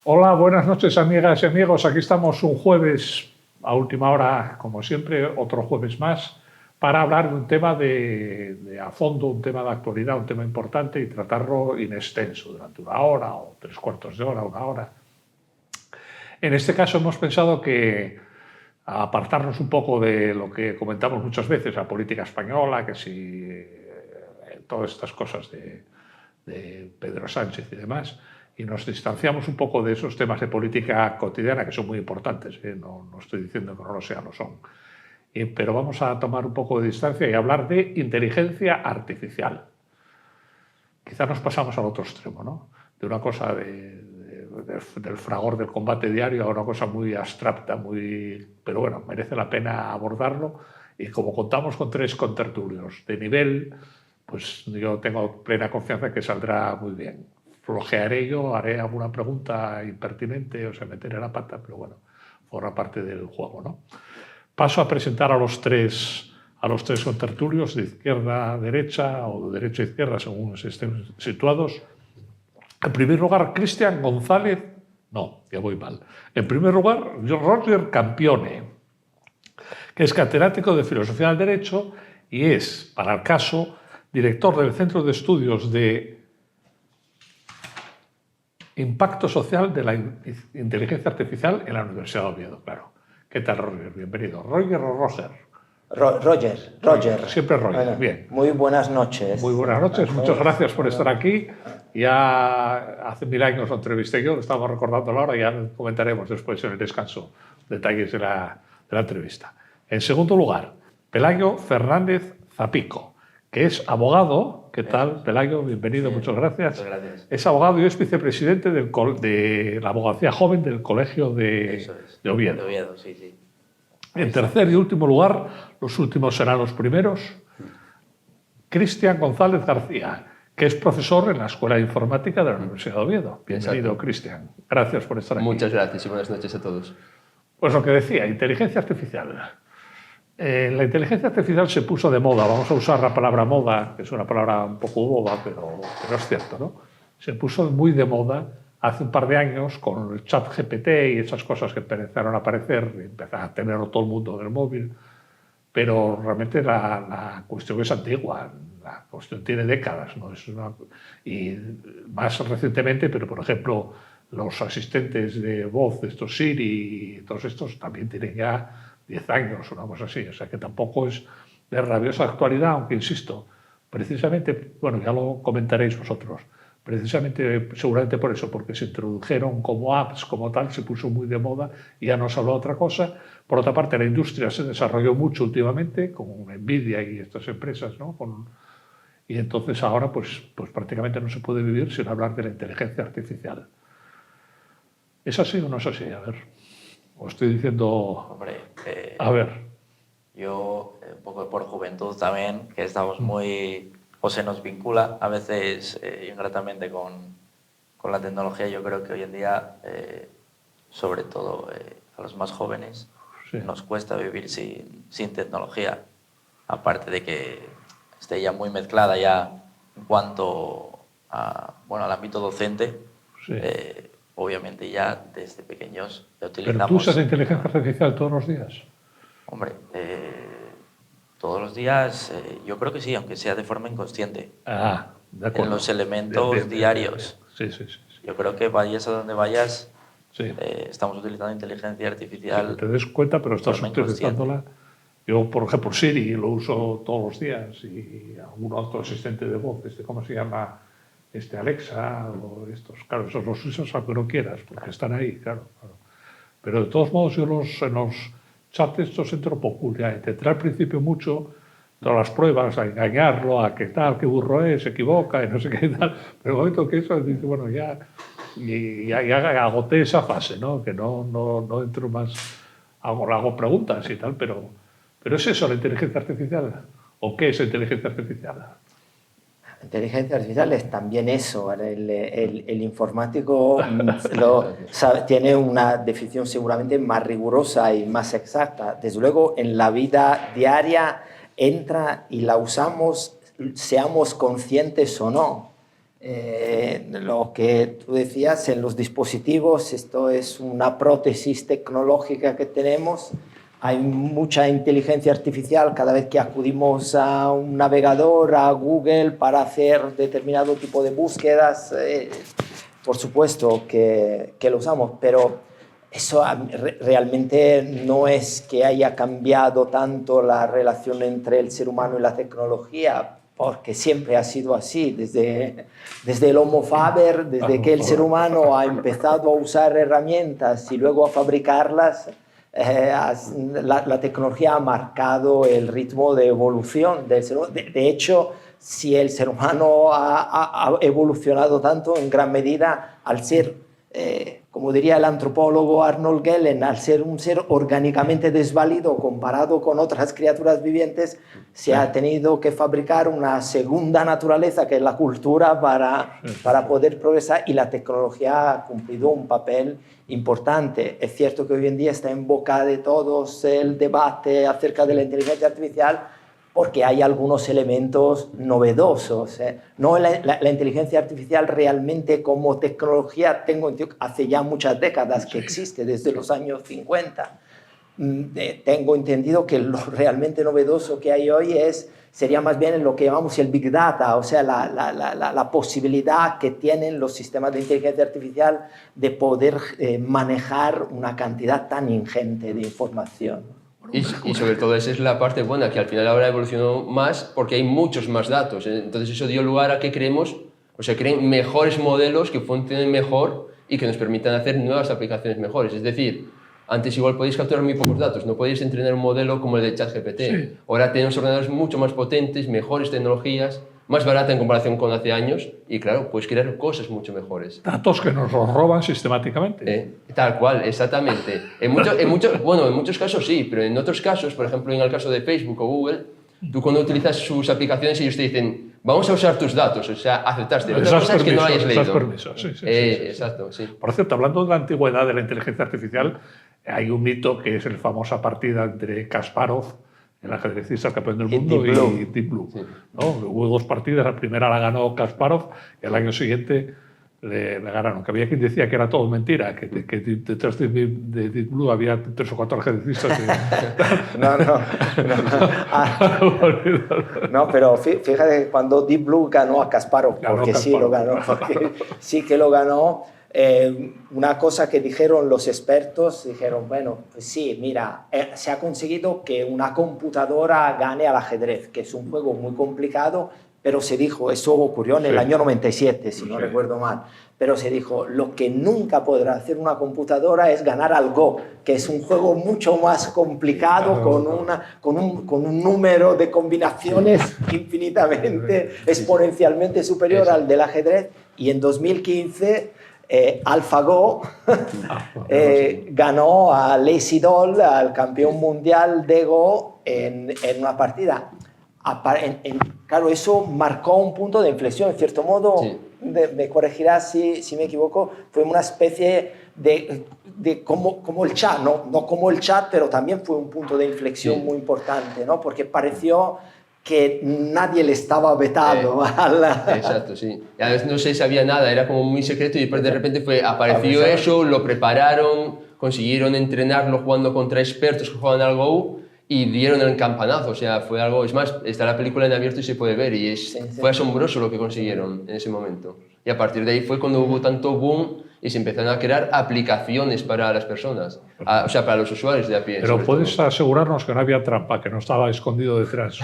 Hola, buenas noches amigas y amigos. Aquí estamos un jueves a última hora, como siempre, otro jueves más, para hablar de un tema de a fondo, un tema de actualidad, un tema importante y tratarlo in extenso durante una hora o 3/4 de hora, una hora. En este caso hemos pensado que apartarnos un poco de lo que comentamos muchas veces, la política española, que si todas estas cosas de Pedro Sánchez y demás, y nos distanciamos un poco de esos temas de política cotidiana que son muy importantes, ¿eh? No estoy diciendo que no lo sean, lo son. Pero vamos a tomar un poco de distancia y hablar de inteligencia artificial. Quizá nos pasamos al otro extremo, ¿no? De una cosa del fragor del combate diario a una cosa muy abstracta, pero bueno, merece la pena abordarlo. Y como contamos con 3 contertulios de nivel, pues yo tengo plena confianza en que saldrá muy bien. Flojearé yo, haré alguna pregunta impertinente o se meteré la pata, pero bueno, forma parte del juego, ¿no? Paso a presentar a los tres contertulios, de izquierda a derecha o de derecha a izquierda, según se estén situados. En primer lugar, Cristian González. No, ya voy mal. En primer lugar, Roger Campione, que es catedrático de Filosofía del Derecho y es, para el caso, director del Centro de Estudios de Impacto Social de la Inteligencia Artificial en la Universidad de Oviedo, claro. ¿Qué tal, Roger? Bienvenido. ¿Roger o Roger? Roger. Siempre Roger, Bueno, bien. muy buenas noches. Muy buenas noches, muchas gracias por estar aquí. Ya hace 1000 años lo entrevisté yo, lo estamos recordando ahora, ya comentaremos después en el descanso detalles de la entrevista. En segundo lugar, Pelayo Fernández Zapico, que es abogado. ¿Qué tal, Pelayo? Bienvenido, sí, muchas gracias. Muchas gracias. Es abogado y es vicepresidente de la abogacía joven del Colegio de Oviedo. De Oviedo, sí, sí. En tercer y último lugar, los últimos serán los primeros, Cristian González García, que es profesor en la Escuela de Informática de la Universidad de Oviedo. Bienvenido, Cristian. Gracias por estar aquí. Muchas gracias y buenas noches a todos. Pues lo que decía, inteligencia artificial. La inteligencia artificial se puso de moda. Vamos a usar la palabra moda, que es una palabra un poco boba, pero es cierto, ¿no? Se puso muy de moda hace un par de años con el chat GPT y esas cosas que empezaron a aparecer, y empezaron a tenerlo todo el mundo en el móvil. Pero realmente la cuestión es antigua, la cuestión tiene décadas, ¿no? Y más recientemente, pero por ejemplo, los asistentes de voz, estos Siri y todos estos, también tienen ya 10 años, una cosa así, o sea que tampoco es de rabiosa actualidad, aunque insisto, precisamente, bueno, ya lo comentaréis vosotros, precisamente, seguramente por eso, porque se introdujeron como apps, como tal, se puso muy de moda y ya no se habló de otra cosa. Por otra parte, la industria se desarrolló mucho últimamente, con Nvidia y estas empresas, ¿no? Y entonces ahora pues prácticamente no se puede vivir sin hablar de la inteligencia artificial. ¿Es así o no es así? A ver, os estoy diciendo... Hombre, a ver. Yo, un poco por juventud también, que estamos muy... o se nos vincula a veces ingratamente con la tecnología. Yo creo que hoy en día, sobre todo a los más jóvenes, sí, nos cuesta vivir sin tecnología. Aparte de que esté ya muy mezclada ya en cuanto al ámbito docente, sí, obviamente ya desde pequeños ya utilizamos... ¿Pero tú usas inteligencia artificial todos los días? Hombre, todos los días yo creo que sí, aunque sea de forma inconsciente. De acuerdo. En los elementos diarios. Sí. Yo creo que vayas a donde vayas, sí, estamos utilizando inteligencia artificial. Sí, te des cuenta, pero estás utilizándola. Yo, por ejemplo, Siri lo uso todos los días y algún otro asistente de voz, ¿cómo se llama? Alexa o estos. Claro, esos los usas aunque no quieras, porque están ahí, claro. Pero de todos modos, yo en los chats estos entro poco. Ya intenté al principio mucho todas las pruebas, a engañarlo, a qué tal, qué burro es, se equivoca y no sé qué tal. Pero el momento que eso, dice, bueno, ya agoté esa fase, ¿no? Que no entro más, hago preguntas y tal, pero ¿es eso la inteligencia artificial? ¿O qué es la inteligencia artificial? La inteligencia artificial es también eso. El informático tiene una definición seguramente más rigurosa y más exacta. Desde luego, en la vida diaria entra y la usamos, seamos conscientes o no. Lo que tú decías en los dispositivos, esto es una prótesis tecnológica que tenemos. Hay mucha inteligencia artificial cada vez que acudimos a un navegador, a Google, para hacer determinado tipo de búsquedas. Por supuesto que lo usamos, pero eso realmente no es que haya cambiado tanto la relación entre el ser humano y la tecnología, porque siempre ha sido así, desde el Homo faber, desde que el ser humano ha empezado a usar herramientas y luego a fabricarlas, la tecnología ha marcado el ritmo de evolución del ser humano. De hecho, si el ser humano ha evolucionado tanto, en gran medida al ser, como diría el antropólogo Arnold Gehlen, al ser un ser orgánicamente desvalido comparado con otras criaturas vivientes, se ha tenido que fabricar una segunda naturaleza, que es la cultura, para poder progresar, y la tecnología ha cumplido un papel importante. Es cierto que hoy en día está en boca de todos el debate acerca de la inteligencia artificial, porque hay algunos elementos novedosos. No, la inteligencia artificial realmente como tecnología, hace ya muchas décadas que existe, desde los años 50. Tengo entendido que lo realmente novedoso que hay hoy sería más bien lo que llamamos el Big Data, o sea, la posibilidad que tienen los sistemas de inteligencia artificial de poder manejar una cantidad tan ingente de información. Y sobre todo esa es la parte buena, que al final ahora evolucionó más porque hay muchos más datos. Entonces eso dio lugar a que creen mejores modelos que funcionen mejor y que nos permitan hacer nuevas aplicaciones mejores. Es decir, antes igual podéis capturar muy pocos datos, no podéis entrenar un modelo como el de ChatGPT. Sí. Ahora tenemos ordenadores mucho más potentes, mejores tecnologías, más barata en comparación con hace años, y claro, puedes crear cosas mucho mejores. Datos que nos los roban sistemáticamente. Tal cual, exactamente. En muchos casos sí, pero en otros casos, por ejemplo en el caso de Facebook o Google, tú cuando utilizas sus aplicaciones ellos te dicen, vamos a usar tus datos, o sea, aceptaste. Otra cosa es que no hayas leído. Permisos. Sí, exacto, sí. Por cierto, hablando de la antigüedad de la inteligencia artificial, hay un mito que es la famosa partida entre Kasparov, el ajedrecista campeón del mundo, y Deep Blue. Sí. ¿No? Hubo dos partidas, la primera la ganó Kasparov y al año siguiente le ganaron. Que había quien decía que era todo mentira, que detrás de Deep Blue había 3 o 4 ajedrecistas. No, pero fíjate cuando Deep Blue ganó a Kasparov, porque sí lo ganó, porque sí que lo ganó. Una cosa que dijeron los expertos, bueno, pues sí, mira, se ha conseguido que una computadora gane al ajedrez, que es un juego muy complicado, pero se dijo, eso ocurrió en el año 97, si no recuerdo mal, pero se dijo, lo que nunca podrá hacer una computadora es ganar al Go, que es un juego mucho más complicado, con un número de combinaciones infinitamente, exponencialmente superior al del ajedrez, y en 2015... AlphaGo ganó a Lazy Doll, al campeón mundial de Go, en una partida. Claro, eso marcó un punto de inflexión, en cierto modo, sí. Me corregirás si me equivoco, fue una especie de como el chat, no como el chat, pero también fue un punto de inflexión muy importante, ¿no? Porque pareció que nadie le estaba vetado. Exacto, sí. Y a veces no se sabía nada, era como muy secreto y después de repente apareció eso, lo prepararon, consiguieron entrenarlo jugando contra expertos que jugaban al Go y dieron el campanazo, o sea, fue algo, es más, está la película en abierto y se puede ver y fue asombroso lo que consiguieron en ese momento. Y a partir de ahí fue cuando hubo tanto boom y se empezaron a crear aplicaciones para las personas, o sea, para los usuarios de a pie. Pero puedes asegurarnos que no había trampa, que no estaba escondido detrás.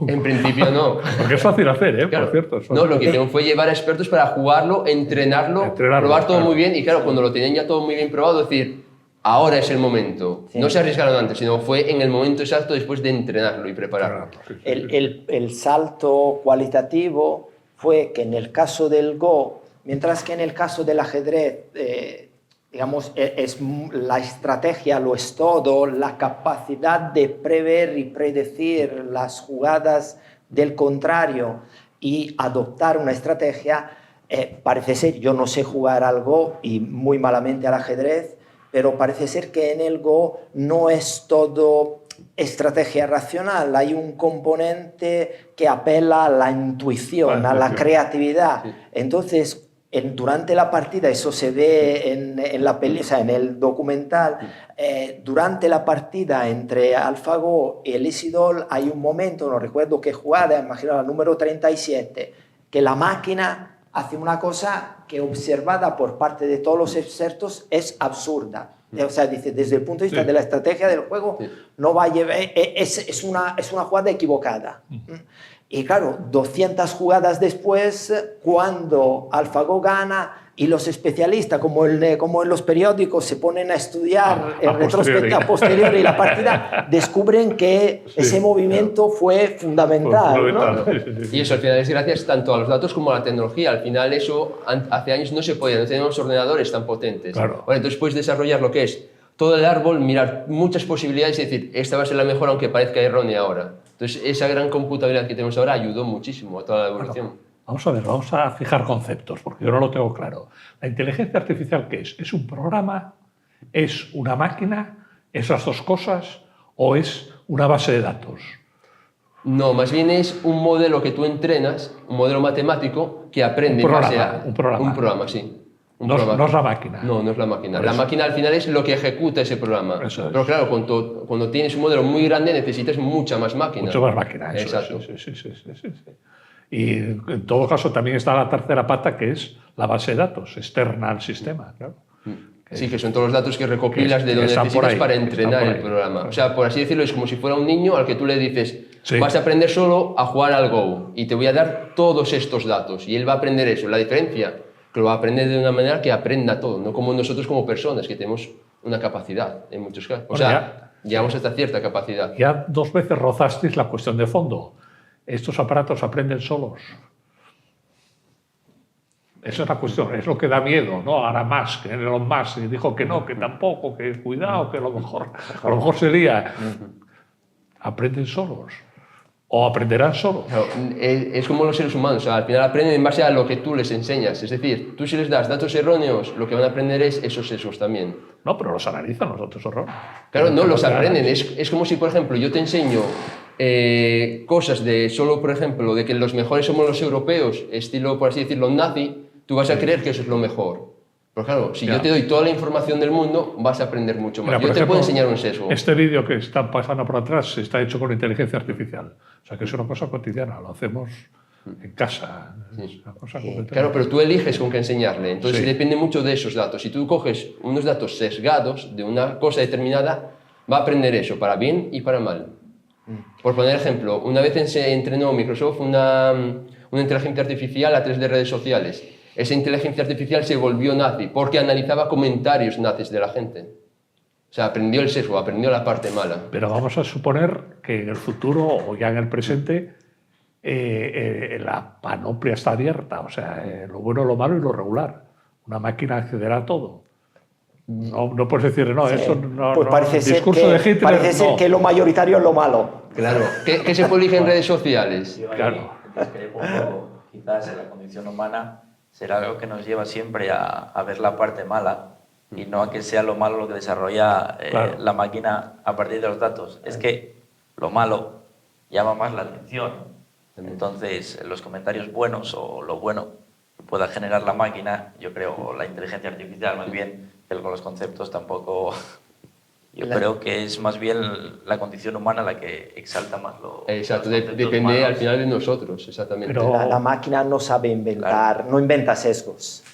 En principio no. Porque es fácil hacer, claro. Por cierto. No, lo que hicieron fue llevar a expertos para jugarlo, entrenarlo probar todo muy bien y claro, cuando lo tenían ya todo muy bien probado, decir, ahora es el momento. Sí. No se arriesgaron antes, sino fue en el momento exacto después de entrenarlo y prepararlo. El salto cualitativo fue que en el caso del Go, mientras que en el caso del ajedrez, digamos, la estrategia lo es todo, la capacidad de prever y predecir las jugadas del contrario y adoptar una estrategia, parece ser, yo no sé jugar al Go y muy malamente al ajedrez, pero parece ser que en el Go no es todo estrategia racional, hay un componente que apela a la intuición, a la creatividad. Sí. Entonces, durante la partida, eso se ve en la peli, o sea, en el documental, durante la partida entre AlphaGo y el Isidol hay un momento, no recuerdo qué jugada, imagino la número 37, que la máquina hace una cosa que observada por parte de todos los expertos es absurda. O sea, dice, desde el punto de vista de la estrategia del juego, no va a llevar, es una jugada equivocada. Y claro, 200 jugadas después, cuando AlphaGo gana y los especialistas, como en los periódicos, se ponen a estudiar en retrospectiva posterior y la partida, descubren que ese movimiento fue fundamental. ¿no? Y eso al final es gracias tanto a los datos como a la tecnología. Al final eso hace años no se podía, no teníamos ordenadores tan potentes. Claro. Bueno, entonces puedes desarrollar lo que es todo el árbol, mirar muchas posibilidades y decir, esta va a ser la mejor aunque parezca errónea ahora. Entonces esa gran computabilidad que tenemos ahora ayudó muchísimo a toda la evolución. Bueno, vamos a ver, vamos a fijar conceptos, porque yo no lo tengo claro. ¿La inteligencia artificial qué es? ¿Es un programa? ¿Es una máquina? ¿Es las dos cosas? ¿O es una base de datos? No, más bien es un modelo que tú entrenas, un modelo matemático que aprende en base a... Un programa. Un programa, sí. No es la máquina. No, no es la máquina. Por La eso. máquina al final es lo que ejecuta ese programa. Eso es. Pero claro, cuando tienes un modelo muy grande necesitas mucha más máquina. Mucho más máquina. Eso, exacto. Sí. Y en todo caso también está la tercera pata, que es la base de datos externa al sistema. Claro. Sí, que son todos los datos que recopilas que de donde están por necesitas ahí, para que están entrenar por el ahí. programa. O sea, por así decirlo, es como si fuera un niño al que tú le dices, Sí. vas a aprender solo a jugar al Go y te voy a dar todos estos datos y él va a aprender eso. La diferencia, que lo va a aprender de una manera que aprenda todo, no como nosotros como personas, que tenemos una capacidad en muchos casos. O Bueno, sea, llegamos hasta cierta capacidad. Ya 2 veces rozasteis la cuestión de fondo. ¿Estos aparatos aprenden solos? Esa es la cuestión, es lo que da miedo, ¿no? Ahora más, que Elon Musk dijo que no, que tampoco, que cuidado, que a lo mejor sería. ¿Aprenden solos? ¿O aprenderán solos? Claro, es como los seres humanos, o sea, al final aprenden en base a lo que tú les enseñas. Es decir, tú si les das datos erróneos, lo que van a aprender es esos sesgos también. No, pero los analizan los datos erróneos. Claro, no, los aprenden. Es como si, por ejemplo, yo te enseño cosas de solo, por ejemplo, de que los mejores somos los europeos, estilo, por así decirlo, nazi, tú vas a creer que eso es lo mejor. Pero claro, si yo te doy toda la información del mundo, vas a aprender mucho más. Mira, por Yo te ejemplo, puedo enseñar un sesgo. Este vídeo que está pasando por atrás está hecho con inteligencia artificial. O sea, que es una cosa cotidiana, lo hacemos en casa. Es una cosa completamente- Claro, pero tú eliges con qué enseñarle. Entonces Sí. depende mucho de esos datos. Si tú coges unos datos sesgados de una cosa determinada, va a aprender eso, para bien y para mal. Por poner ejemplo, una vez se entrenó Microsoft una inteligencia artificial a través de redes sociales. Esa inteligencia artificial se volvió nazi porque analizaba comentarios nazis de la gente. O sea, aprendió el sesgo, aprendió la parte mala. Pero vamos a suponer que en el futuro o ya en el presente la panoplia está abierta. O sea, lo bueno, lo malo y lo regular. Una máquina accederá a todo. No puedes decir, no, eso no. Pues no, parece el ser, discurso de Hitler, parece ser no. que lo mayoritario es lo malo. Claro. ¿Qué se publica en redes sociales? Yo ahí Claro. discrepo un poco. Quizás en la condición humana será algo que nos lleva siempre a ver la parte mala y no a que sea lo malo lo que desarrolla Claro. la máquina a partir de los datos. Es que lo malo llama más la atención. Entonces, los comentarios buenos o lo bueno que pueda generar la máquina, yo creo, o la inteligencia artificial más bien, que con los conceptos tampoco... Yo creo que es más bien la condición humana la que exalta más lo. Exacto, los conceptos depende humanos. al final de nosotros, exactamente. Pero- La máquina no sabe inventar, no inventa sesgos.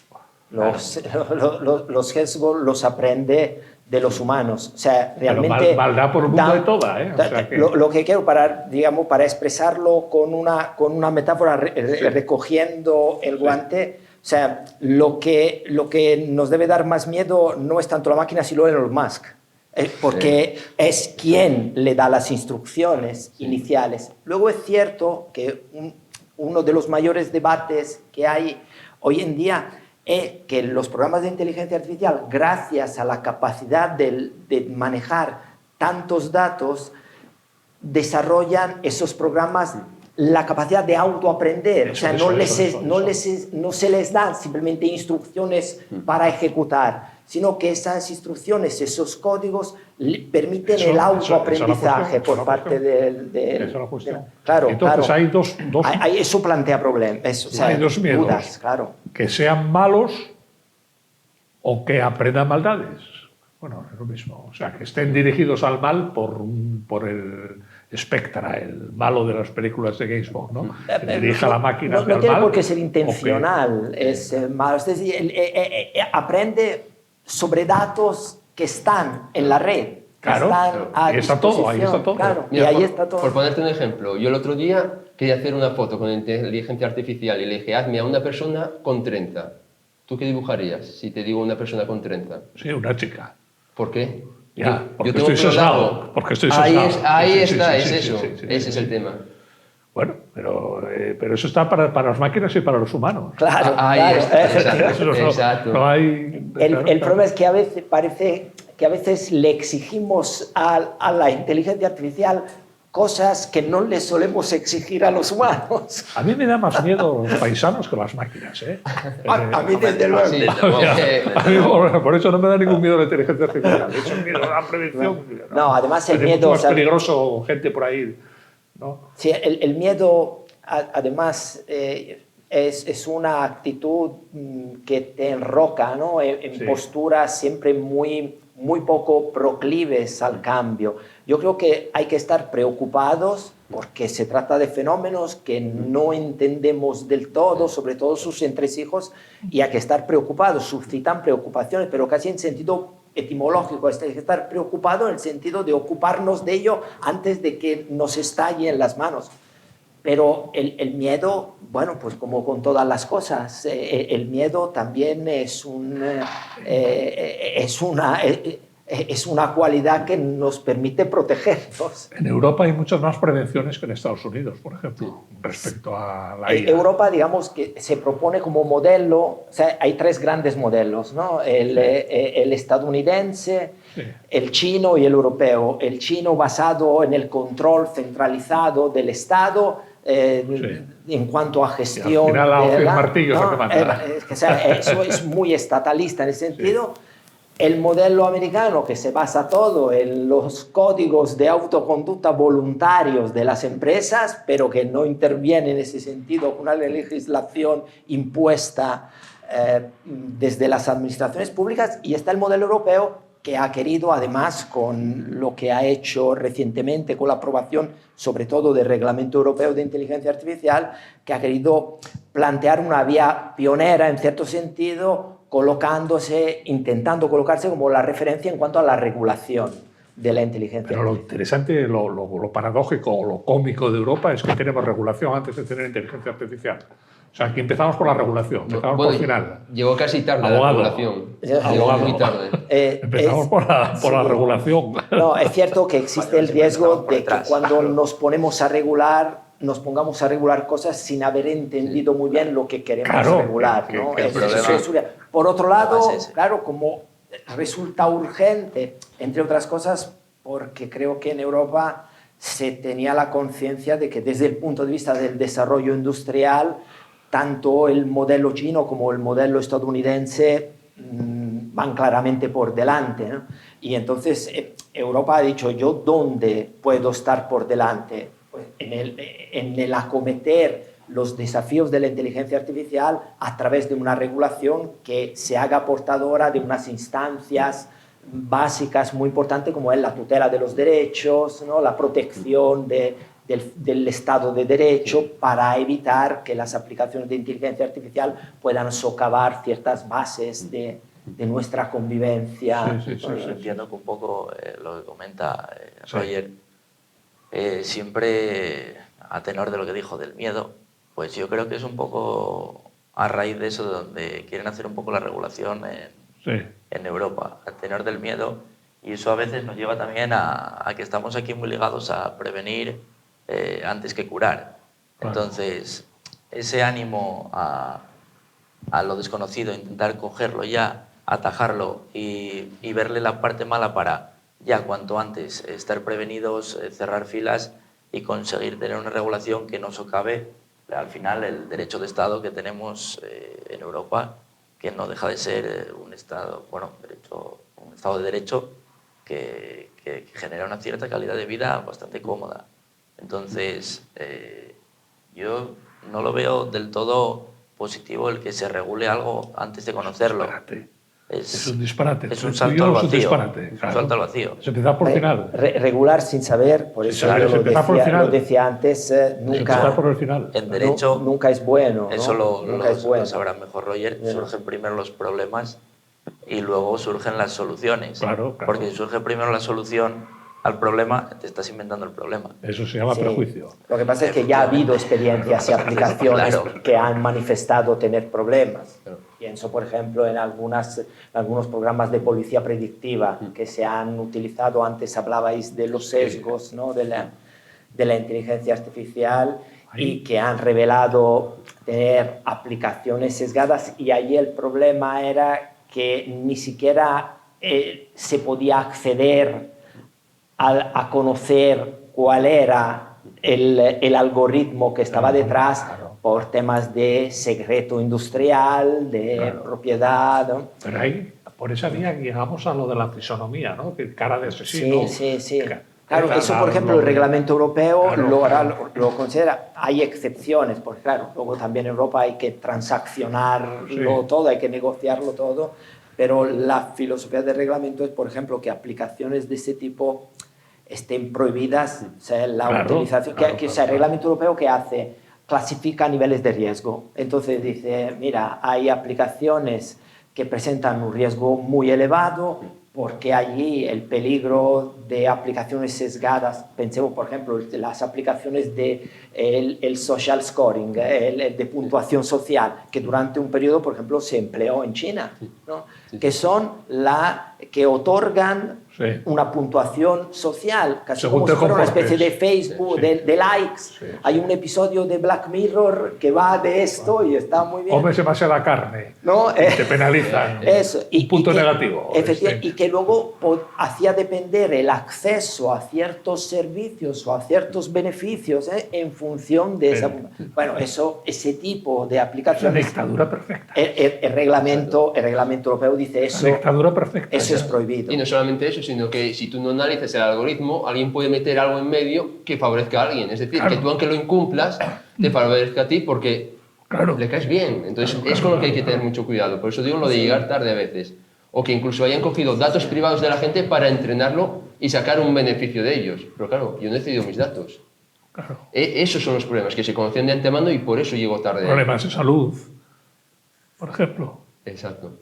Los sesgos los aprende de los humanos. O sea, Pero realmente... maldad por el mundo de toda, ¿eh? O sea que- Lo que quiero para expresarlo con una metáfora recogiendo el guante, o sea, lo que nos debe dar más miedo no es tanto la máquina, sino Elon Musk. Porque es quien le da las instrucciones iniciales. Luego es cierto que uno de los mayores debates que hay hoy en día es que los programas de inteligencia artificial, gracias a la capacidad de manejar tantos datos, desarrollan esos programas la capacidad de autoaprender. O sea, no se les dan simplemente instrucciones para ejecutar, sino que esas instrucciones, esos códigos, permiten el autoaprendizaje por parte del... Esa es la cuestión. Claro, entonces claro. hay dos Eso plantea problemas. O sea, hay dos miedos. dudas, claro. Que sean malos o que aprendan maldades. Bueno, es lo mismo. O sea, que estén dirigidos al mal por el Spectra, el malo de las películas de James Bond, ¿no? Que dirige a la máquina hacia No el tiene mal, por qué ser intencional. Es malo. Es decir, aprende sobre datos que están en la red. Claro, están a ahí está todo, ahí disposición, está todo. Claro, Mira, y ahí por, está todo. por ponerte un ejemplo, yo el otro día quería hacer una foto con inteligencia artificial y le dije, hazme a una persona con 30. ¿Tú qué dibujarías si te digo una persona con 30? Sí, una chica. ¿Por qué? Ya, porque tengo estoy pelo sesgado. largo. Porque estoy Ahí, sesgado. ahí Sí, sí, está, sí, es sí, eso. sí, sí, Ese sí, es sí. el tema. Bueno, pero eso está para las máquinas y para los humanos. Claro, Ahí claro. está, Eso no- exacto. no hay- El problema es que a veces parece que a veces le exigimos a la inteligencia artificial cosas que no le solemos exigir a los humanos. A mí me da más miedo los paisanos que las máquinas, ¿eh? A mí desde luego. Sí, A mí por eso no me da ningún miedo la inteligencia artificial. De hecho, miedo a la prevención. No, además el Es miedo, mucho más o sea, peligroso gente por ahí, ¿no? Sí, el miedo, además, es una actitud que te enroca, ¿no? En Sí. posturas siempre muy poco proclives al cambio. Yo creo que hay que estar preocupados porque se trata de fenómenos que no entendemos del todo, sobre todo sus entresijos, y hay que estar preocupados, suscitan preocupaciones, pero casi en sentido etimológico, hay que estar preocupado en el sentido de ocuparnos de ello antes de que nos estalle en las manos. Pero el miedo, bueno, pues como con todas las cosas, el miedo también es una cualidad que nos permite protegernos. En Europa hay muchas más prevenciones que en Estados Unidos, por ejemplo, respecto a la IA. Europa, digamos que se propone como modelo, o sea, hay tres grandes modelos, ¿no? El estadounidense, Sí. el chino y el europeo. El chino basado en el control centralizado del Estado, en cuanto a gestión. Y al final la hoja y el martillo es lo que manda. O sea, eso es muy estatalista en ese sentido. Sí. El modelo americano, que se basa todo en los códigos de autoconducta voluntarios de las empresas, pero que no interviene en ese sentido con una legislación impuesta desde las administraciones públicas. Y está el modelo europeo, que ha querido, además, con lo que ha hecho recientemente con la aprobación, sobre todo del Reglamento Europeo de Inteligencia Artificial, que ha querido plantear una vía pionera, en cierto sentido, intentando colocarse como la referencia en cuanto a la regulación de la inteligencia Pero lo artificial. interesante, lo paradójico, lo cómico de Europa es que tenemos regulación antes de tener inteligencia artificial. O sea, aquí empezamos por la regulación, empezamos por el final. Llegó casi tarde Abogado. la regulación. Abogado. Llegó muy tarde. Empezamos por la regulación. No, es cierto que existe el riesgo de que cuando nos pongamos a regular cosas sin haber entendido muy bien lo que queremos regular, ¿no? Por otro lado, claro, como resulta urgente, entre otras cosas, porque creo que en Europa se tenía la conciencia de que desde el punto de vista del desarrollo industrial, tanto el modelo chino como el modelo estadounidense van claramente por delante, ¿no? Y entonces Europa ha dicho, ¿yo dónde puedo estar por delante? Pues en el acometer los desafíos de la inteligencia artificial a través de una regulación que se haga portadora de unas instancias básicas muy importantes como es la tutela de los derechos, ¿no? La protección del Estado de Derecho, para evitar que las aplicaciones de inteligencia artificial puedan socavar ciertas bases de nuestra convivencia. Sí. Entiendo que un poco lo que comenta Roger, siempre a tenor de lo que dijo del miedo, pues yo creo que es un poco a raíz de eso donde quieren hacer un poco la regulación en Europa, a tenor del miedo, y eso a veces nos lleva también a que estamos aquí muy ligados a prevenir antes que curar. Entonces, ese ánimo a lo desconocido, intentar cogerlo ya, atajarlo y verle la parte mala para ya cuanto antes estar prevenidos, cerrar filas y conseguir tener una regulación que no socave al final el derecho de Estado que tenemos en Europa, que no deja de ser un Estado, un Estado de Derecho que genera una cierta calidad de vida bastante cómoda. Entonces, yo no lo veo del todo positivo el que se regule algo antes de conocerlo. Es un disparate. Es un salto al vacío. Es un disparate, Es un salto al vacío. Se empieza por el final. Regular sin saber, por eso saber, lo decía antes, nunca, por el final. En derecho, nunca es bueno. Eso ¿no? lo sabrá mejor Roger. Surgen primero los problemas y luego surgen las soluciones. Claro. Porque si surge primero la solución al problema, te estás inventando el problema. Eso se llama prejuicio. Lo que pasa es que ya ha habido experiencias y aplicaciones que han manifestado tener problemas. Pienso, por ejemplo, en algunos programas de policía predictiva que se han utilizado. Antes hablabais de los sesgos, ¿no? de la inteligencia artificial y que han revelado tener aplicaciones sesgadas, y allí el problema era que ni siquiera se podía acceder a conocer cuál era el algoritmo que estaba detrás por temas de secreto industrial, de propiedad, ¿no? Pero ahí, por esa vía, llegamos a lo de la fisonomía, ¿no? Que cara de asesino. Sí. Claro, eso, por ejemplo, el reglamento europeo lo considera. Hay excepciones, porque claro, luego también en Europa hay que transaccionarlo todo, hay que negociarlo todo, pero la filosofía del reglamento es, por ejemplo, que aplicaciones de ese tipo estén prohibidas, o sea, la utilización, o sea, el reglamento europeo que hace, clasifica niveles de riesgo. Entonces dice, mira, hay aplicaciones que presentan un riesgo muy elevado, porque allí el peligro de aplicaciones sesgadas, pensemos por ejemplo las aplicaciones de el social scoring, el de puntuación social, que durante un periodo, por ejemplo, se empleó en China, ¿no? Que son que otorgan una puntuación social, casi según como si fuera una comportes. especie de Facebook, de likes. Hay un episodio de Black Mirror que va de esto y está muy bien. Comes demasiada carne, ¿no? te penalizan. Eso. Un punto negativo. Y que luego hacía depender el acceso a ciertos servicios o a ciertos beneficios en función de esa... Bueno, ese tipo de aplicaciones... La dictadura perfecta. El reglamento europeo dice eso. La dictadura perfecta. Eso es prohibido. Y no solamente eso, sino que si tú no analizas el algoritmo, alguien puede meter algo en medio que favorezca a alguien. Es decir, que tú aunque lo incumplas, te favorezca a ti porque le caes bien. Entonces es con lo que hay que tener mucho cuidado. Por eso digo lo de llegar tarde a veces. O que incluso hayan cogido datos privados de la gente para entrenarlo y sacar un beneficio de ellos. Pero claro, yo no he cedido mis datos. Esos son los problemas, que se conocían de antemano y por eso llego tarde. Problemas de salud, por ejemplo. Exacto.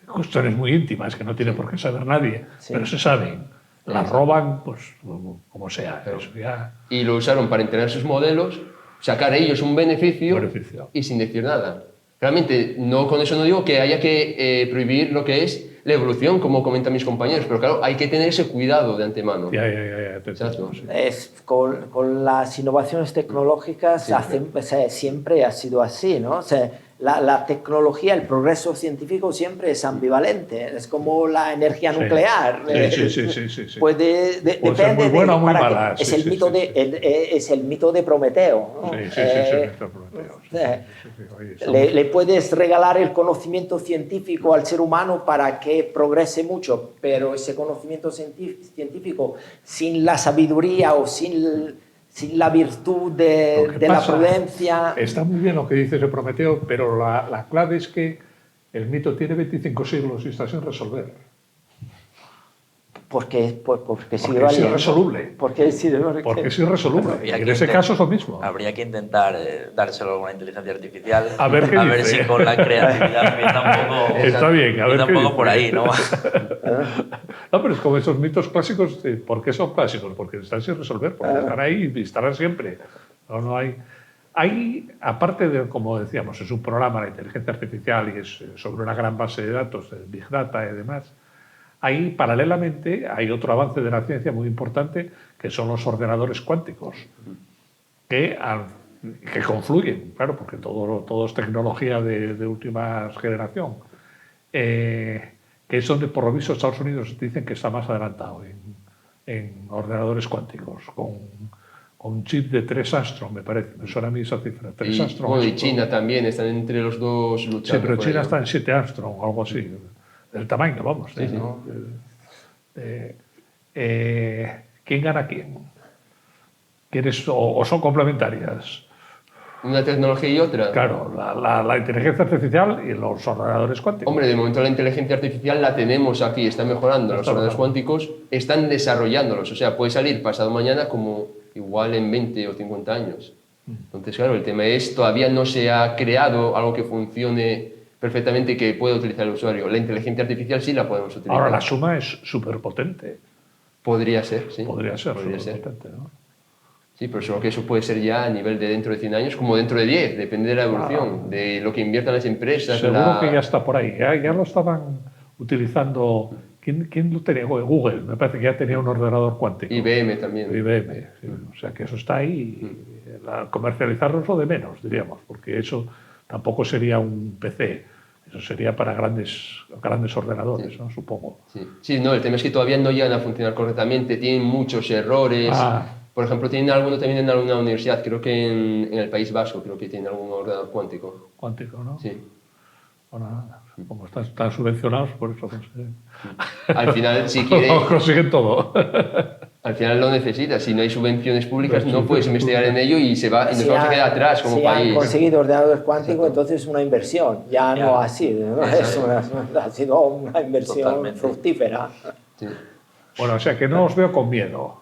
Cuestiones muy íntimas que no tiene por qué saber nadie, pero se saben. Las roban, pues como sea. Eso ya... Y lo usaron para entrenar sus modelos, sacar ellos un beneficio. Y sin decir nada. Realmente, con eso no digo que haya que prohibir lo que es la evolución, como comentan mis compañeros, pero claro, hay que tener ese cuidado de antemano. Exacto. Con las innovaciones tecnológicas siempre ha sido así, ¿no? O sea, la tecnología, el progreso científico siempre es ambivalente, es como la energía nuclear. Sí. Puede ser muy buena o muy mala. Es el mito de Prometeo, ¿no? Le puedes regalar el conocimiento científico al ser humano para que progrese mucho, pero ese conocimiento científico sin la sabiduría o sin la virtud de la prudencia... Está muy bien lo que dices de Prometeo, pero la clave es que el mito tiene 25 siglos y está sin resolver. Porque es irresoluble. Porque es irresoluble. Y en ese caso es lo mismo. Habría que intentar dárselo a alguna inteligencia artificial. A ver si con la creatividad empieza un poco... Está bien, a ver un poco por ahí, ¿no? No, pero es como esos mitos clásicos. ¿Por qué son clásicos? Porque están sin resolver, porque están ahí y estarán siempre. No hay, aparte de, como decíamos, es un programa de inteligencia artificial y es sobre una gran base de datos, de Big Data y demás. Ahí, paralelamente, hay otro avance de la ciencia muy importante, que son los ordenadores cuánticos, que confluyen, claro, porque todo es tecnología de última generación, que es donde, por lo visto, Estados Unidos dicen que está más adelantado en ordenadores cuánticos, con un chip de 3 Armstrong, me parece, me suena a mí esa cifra, 3 Armstrong. Y China también, están entre los dos luchando. Sí, pero China está en 7 Armstrong o algo así. Del tamaño, vamos. ¿quién gana quién? ¿O son complementarias? Una tecnología y otra. Claro, la inteligencia artificial y los ordenadores cuánticos. Hombre, de momento la inteligencia artificial la tenemos aquí, está mejorando. Los ordenadores cuánticos están desarrollándolos. O sea, puede salir pasado mañana como igual en 20 o 50 años. Entonces, claro, el tema es, todavía no se ha creado algo que funcione perfectamente y que pueda utilizar el usuario. La inteligencia artificial sí la podemos utilizar. Ahora, la suma es súper potente. Podría ser, sí. Podría ser potente, ¿no? Sí, pero solo que eso puede ser ya a nivel de dentro de 100 años como dentro de 10, depende de la evolución, de lo que inviertan las empresas. Seguro que ya está por ahí, ya lo estaban utilizando. ¿Quién lo tenía? Google, me parece que ya tenía un ordenador cuántico. IBM también. IBM, sí. O sea que eso está ahí. Comercializarlo es lo de menos, diríamos, porque eso tampoco sería un PC. Eso sería para grandes ordenadores, ¿no? Supongo. Sí, no, el tema es que todavía no llegan a funcionar correctamente, tienen muchos errores. Por ejemplo, tienen alguno también en alguna universidad, creo que en el País Vasco, creo que tienen algún ordenador cuántico. Cuántico, ¿no? Sí. Bueno, nada, como están subvencionados, por eso consiguen. Al final, si quieres... consiguen todo. Al final lo necesitas. Si no hay subvenciones públicas, no puedes investigar en ello y nos vamos a quedar atrás como país. Si han conseguido ordenadores cuánticos, entonces es una inversión. Ya no así, ¿no? Ha sido una inversión fructífera. Sí. Bueno, o sea que no os veo con miedo.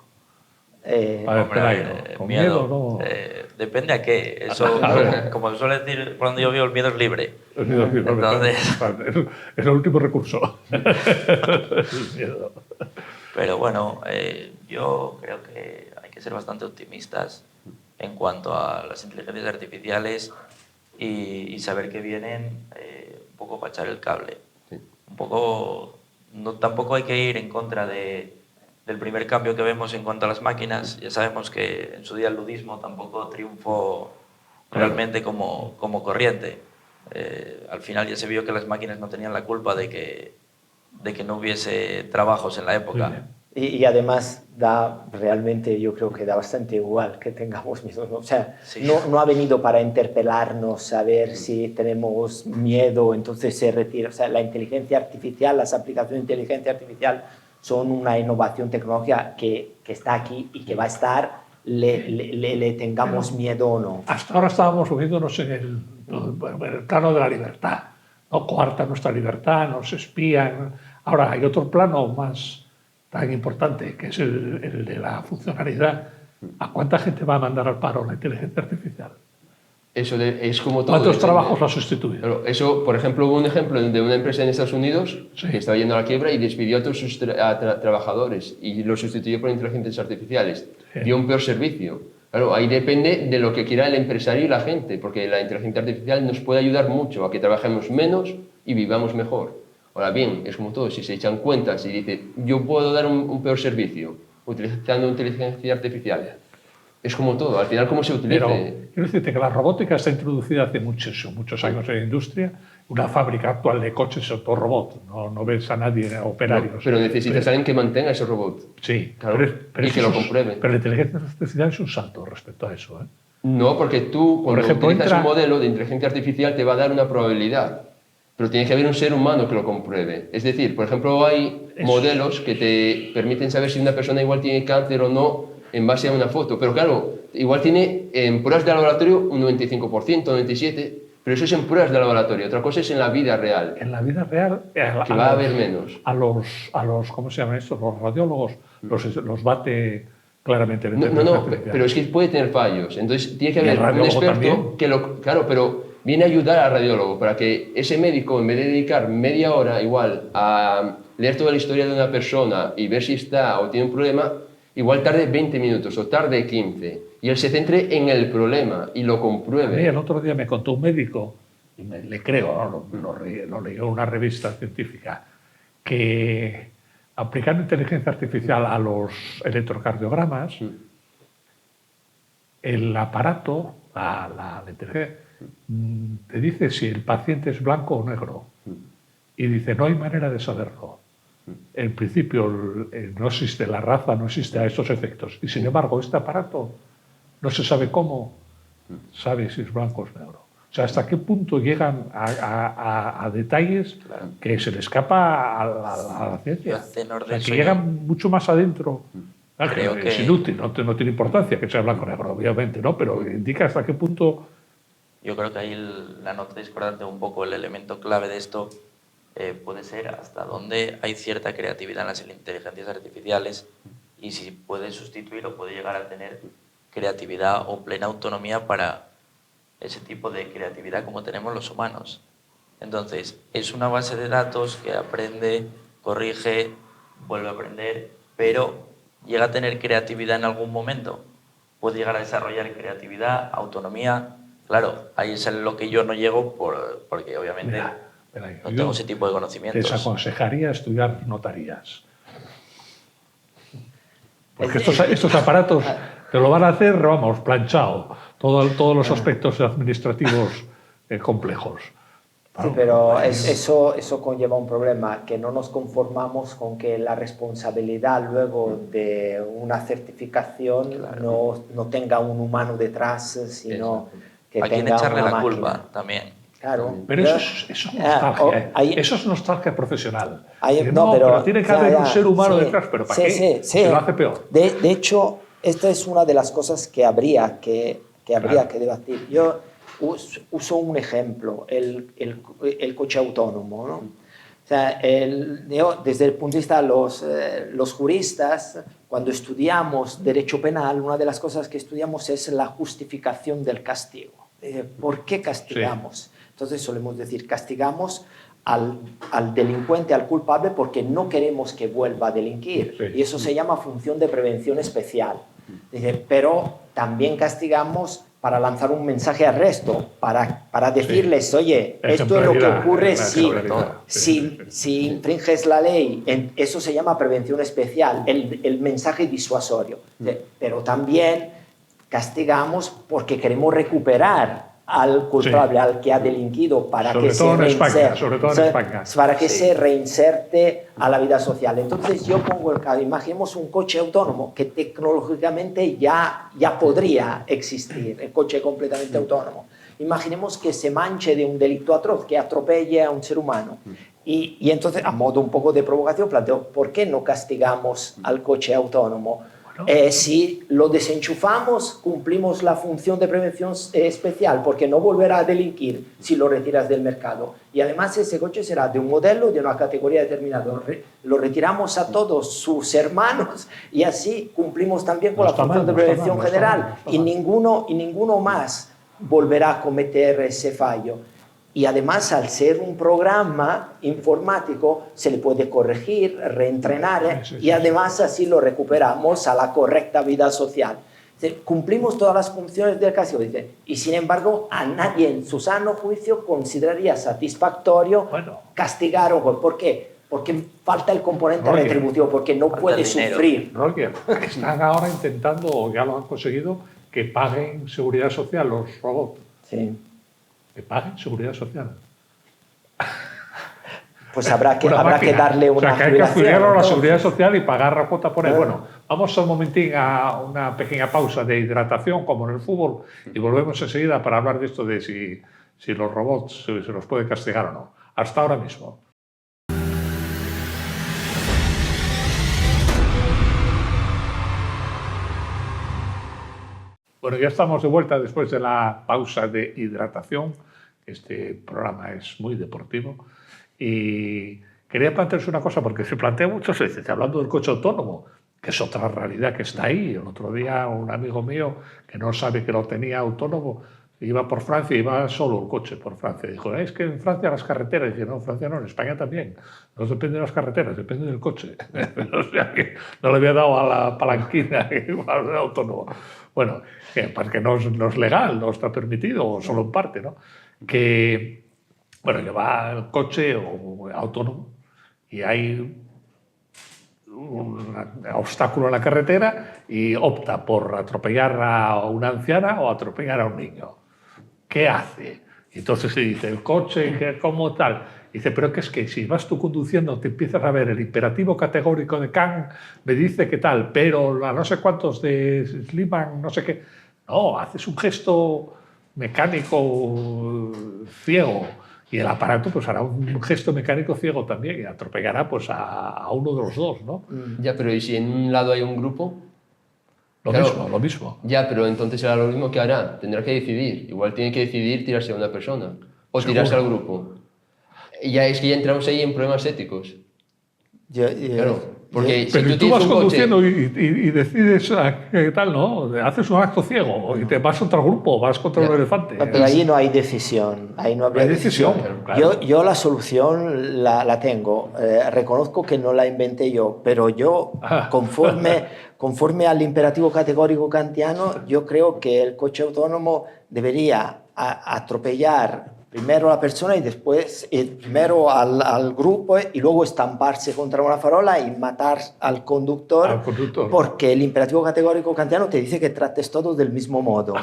Con miedo no. Depende a qué. Eso, como suele decir, cuando yo veo el miedo es libre. El miedo es libre. Entonces... es el último recurso. El miedo. Pero bueno, yo creo que hay que ser bastante optimistas en cuanto a las inteligencias artificiales y saber que vienen un poco para echar el cable. Sí. Un poco, tampoco hay que ir en contra del primer cambio que vemos en cuanto a las máquinas. Ya sabemos que en su día el ludismo tampoco triunfó realmente como corriente. Al final ya se vio que las máquinas no tenían la culpa de que no hubiese trabajos en la época. Y además realmente yo creo que da bastante igual que tengamos miedo. O sea, no ha venido para interpelarnos, saber si tenemos miedo, entonces se retira. O sea, la inteligencia artificial, las aplicaciones de inteligencia artificial son una innovación tecnológica que está aquí y que va a estar, le tengamos miedo o no. Hasta ahora estábamos moviéndonos en el plano de la libertad. No coartan nuestra libertad, nos espían. Ahora hay otro plano más tan importante, que es el de la funcionalidad. ¿A cuánta gente va a mandar al paro la inteligencia artificial? Eso es como todo. ¿Cuántos trabajos lo ha sustituido? Claro, eso, por ejemplo, hubo un ejemplo de una empresa en Estados Unidos que estaba yendo a la quiebra y despidió a todos sus trabajadores y los sustituyó por inteligencias artificiales. Dio un peor servicio. Claro, ahí depende de lo que quiera el empresario y la gente, porque la inteligencia artificial nos puede ayudar mucho a que trabajemos menos y vivamos mejor. Ahora bien, es como todo, si se echan cuentas y dice, yo puedo dar un peor servicio utilizando inteligencia artificial, es como todo, al final cómo se utiliza. Pero quiero decirte que la robótica está introducida hace muchos años en la industria. Una fábrica actual de coches es todo robot, no ves a nadie, operarios. No, pero necesitas a alguien que mantenga ese robot. Sí, claro, y que lo compruebe. Pero la inteligencia artificial es un salto respecto a eso. No, porque tú cuando utilizas un modelo de inteligencia artificial te va a dar una probabilidad. Pero tiene que haber un ser humano que lo compruebe. Es decir, por ejemplo, hay modelos que te permiten saber si una persona igual tiene cáncer o no en base a una foto. Pero claro, igual tiene en pruebas de laboratorio un 95%, 97%, pero eso es en pruebas de laboratorio. Otra cosa es en la vida real. En la vida real... que va a haber menos. A los ¿cómo se llaman estos? Los radiólogos los bate claramente. No, pero es que puede tener fallos. Entonces tiene que haber un experto también. Que lo... Claro, pero... viene a ayudar al radiólogo para que ese médico, en vez de dedicar media hora igual a leer toda la historia de una persona y ver si está o tiene un problema, igual tarde 20 minutos o tarde 15 y él se centre en el problema y lo compruebe. A mí el otro día me contó un médico, y le creo, ¿no? lo leí en una revista científica, que aplicando inteligencia artificial a los electrocardiogramas, el aparato, la inteligencia, te dice si el paciente es blanco o negro y dice no hay manera de saberlo. En principio no existe la raza, no existe a estos efectos y sin embargo este aparato no se sabe cómo sabe si es blanco o es negro. O sea, ¿hasta qué punto llegan a detalles que se le escapa a la ciencia? O sea, que llegan mucho más adentro. Claro, creo que es que inútil, no tiene importancia que sea blanco-negro, obviamente, ¿no? Pero indica hasta qué punto... Yo creo que ahí la nota discordante, un poco el elemento clave de esto, puede ser hasta dónde hay cierta creatividad en las inteligencias artificiales y si puede sustituir o puede llegar a tener creatividad o plena autonomía para ese tipo de creatividad como tenemos los humanos. Entonces, es una base de datos que aprende, corrige, vuelve a aprender, pero llega a tener creatividad en algún momento. Puede llegar a desarrollar creatividad, autonomía. Claro, ahí es en lo que yo no llego porque obviamente no tengo ese tipo de conocimientos. Te aconsejaría estudiar notarías. Porque estos aparatos te lo van a hacer, vamos, planchado. Todos los aspectos administrativos complejos. Sí, pero eso conlleva un problema, que no nos conformamos con que la responsabilidad luego de una certificación no tenga un humano detrás, sino que hay que tenga echarle una la máquina. culpa también. Claro. Pero eso es nostalgia, eso es nostalgia profesional. Pero tiene que haber un ser humano detrás, pero ¿para qué? Se lo hace peor. De hecho, esta es una de las cosas que habría que debatir. Yo uso un ejemplo, el coche autónomo, ¿no? O sea, desde el punto de vista de los juristas, cuando estudiamos derecho penal, una de las cosas que estudiamos es la justificación del castigo. ¿Por qué castigamos? Sí. Entonces solemos decir, castigamos al delincuente, al culpable, porque no queremos que vuelva a delinquir. Sí. Y eso se llama función de prevención especial. Dice, pero también castigamos para lanzar un mensaje al resto, para decirles, oye, esto es lo que ocurre si infringes la ley. Eso se llama prevención especial, el mensaje disuasorio. Pero también castigamos porque queremos recuperar al culpable, al que ha delinquido, para que se reinserte a la vida social. Entonces yo pongo el caso, imaginemos un coche autónomo que tecnológicamente ya podría existir, el coche completamente autónomo. Imaginemos que se manche de un delito atroz, que atropelle a un ser humano. Y entonces, a modo un poco de provocación, planteo, ¿por qué no castigamos al coche autónomo? Si lo desenchufamos, cumplimos la función de prevención especial, porque no volverá a delinquir si lo retiras del mercado. Y además ese coche será de un modelo, de una categoría determinada. Lo retiramos a todos sus hermanos y así cumplimos también con la función de prevención general. Y ninguno más volverá a cometer ese fallo. Y además, al ser un programa informático, se le puede corregir, reentrenar, y además así lo recuperamos a la correcta vida social. Cumplimos todas las funciones del castigo, dice, y sin embargo, a nadie en su sano juicio consideraría satisfactorio castigar. ¿Por qué? Porque falta el componente retributivo, porque no puede sufrir. Roger, están ahora intentando, o ya lo han conseguido, que paguen seguridad social los robots. Sí. Que paguen seguridad social. Pues habrá que darle una jubilación. Hay que afiliarlo a la seguridad social y pagar la cuota por él. Bueno, vamos un momentín a una pequeña pausa de hidratación, como en el fútbol, y volvemos enseguida para hablar de esto de si los robots se los puede castigar o no. Hasta ahora mismo. Bueno, ya estamos de vuelta después de la pausa de hidratación. Este programa es muy deportivo. Y quería plantearse una cosa, porque se plantea muchas veces, hablando del coche autónomo, que es otra realidad que está ahí. El otro día un amigo mío, que no sabe que lo tenía autónomo, iba por Francia, iba solo el coche por Francia. Dijo, es que en Francia las carreteras, y dije, no, en Francia no, en España también. No depende de las carreteras, depende del coche. O sea que no le había dado a la palanquina igual de autónomo. Bueno, porque no es legal, no está permitido, o solo en parte, ¿no? Que, bueno, que va el coche autónomo y hay un obstáculo en la carretera y opta por atropellar a una anciana o atropellar a un niño. ¿Qué hace? Y entonces se dice, el coche, ¿cómo tal? Dice, pero que es que si vas tú conduciendo te empiezas a ver el imperativo categórico de Kant, me dice que tal, pero a no sé cuántos de Schliemann, no sé qué. No, haces un gesto mecánico ciego y el aparato pues hará un gesto mecánico ciego también y atropellará pues a uno de los dos, ¿no? Ya, pero ¿y si en un lado hay un grupo? Lo Claro. mismo, lo mismo. Ya, pero entonces el algoritmo, ¿qué hará? Tendrá que decidir. Igual tiene que decidir tirarse a una persona o Seguro. tirarse al grupo. Y ya es que ya entramos ahí en problemas éticos. Claro, porque si Pero tú tú tienes vas un coche... conduciendo y decides qué tal, ¿no? Haces un acto ciego y te vas contra el grupo, vas contra un elefante. Pero ahí no hay decisión, ahí no habría Hay decisión, claro. Yo la solución la tengo. Reconozco que no la inventé yo, pero yo, conforme al imperativo categórico kantiano, yo creo que el coche autónomo debería atropellar primero a la persona y después primero al grupo y luego estamparse contra una farola y matar al conductor, porque el imperativo categórico kantiano te dice que trates todos del mismo modo,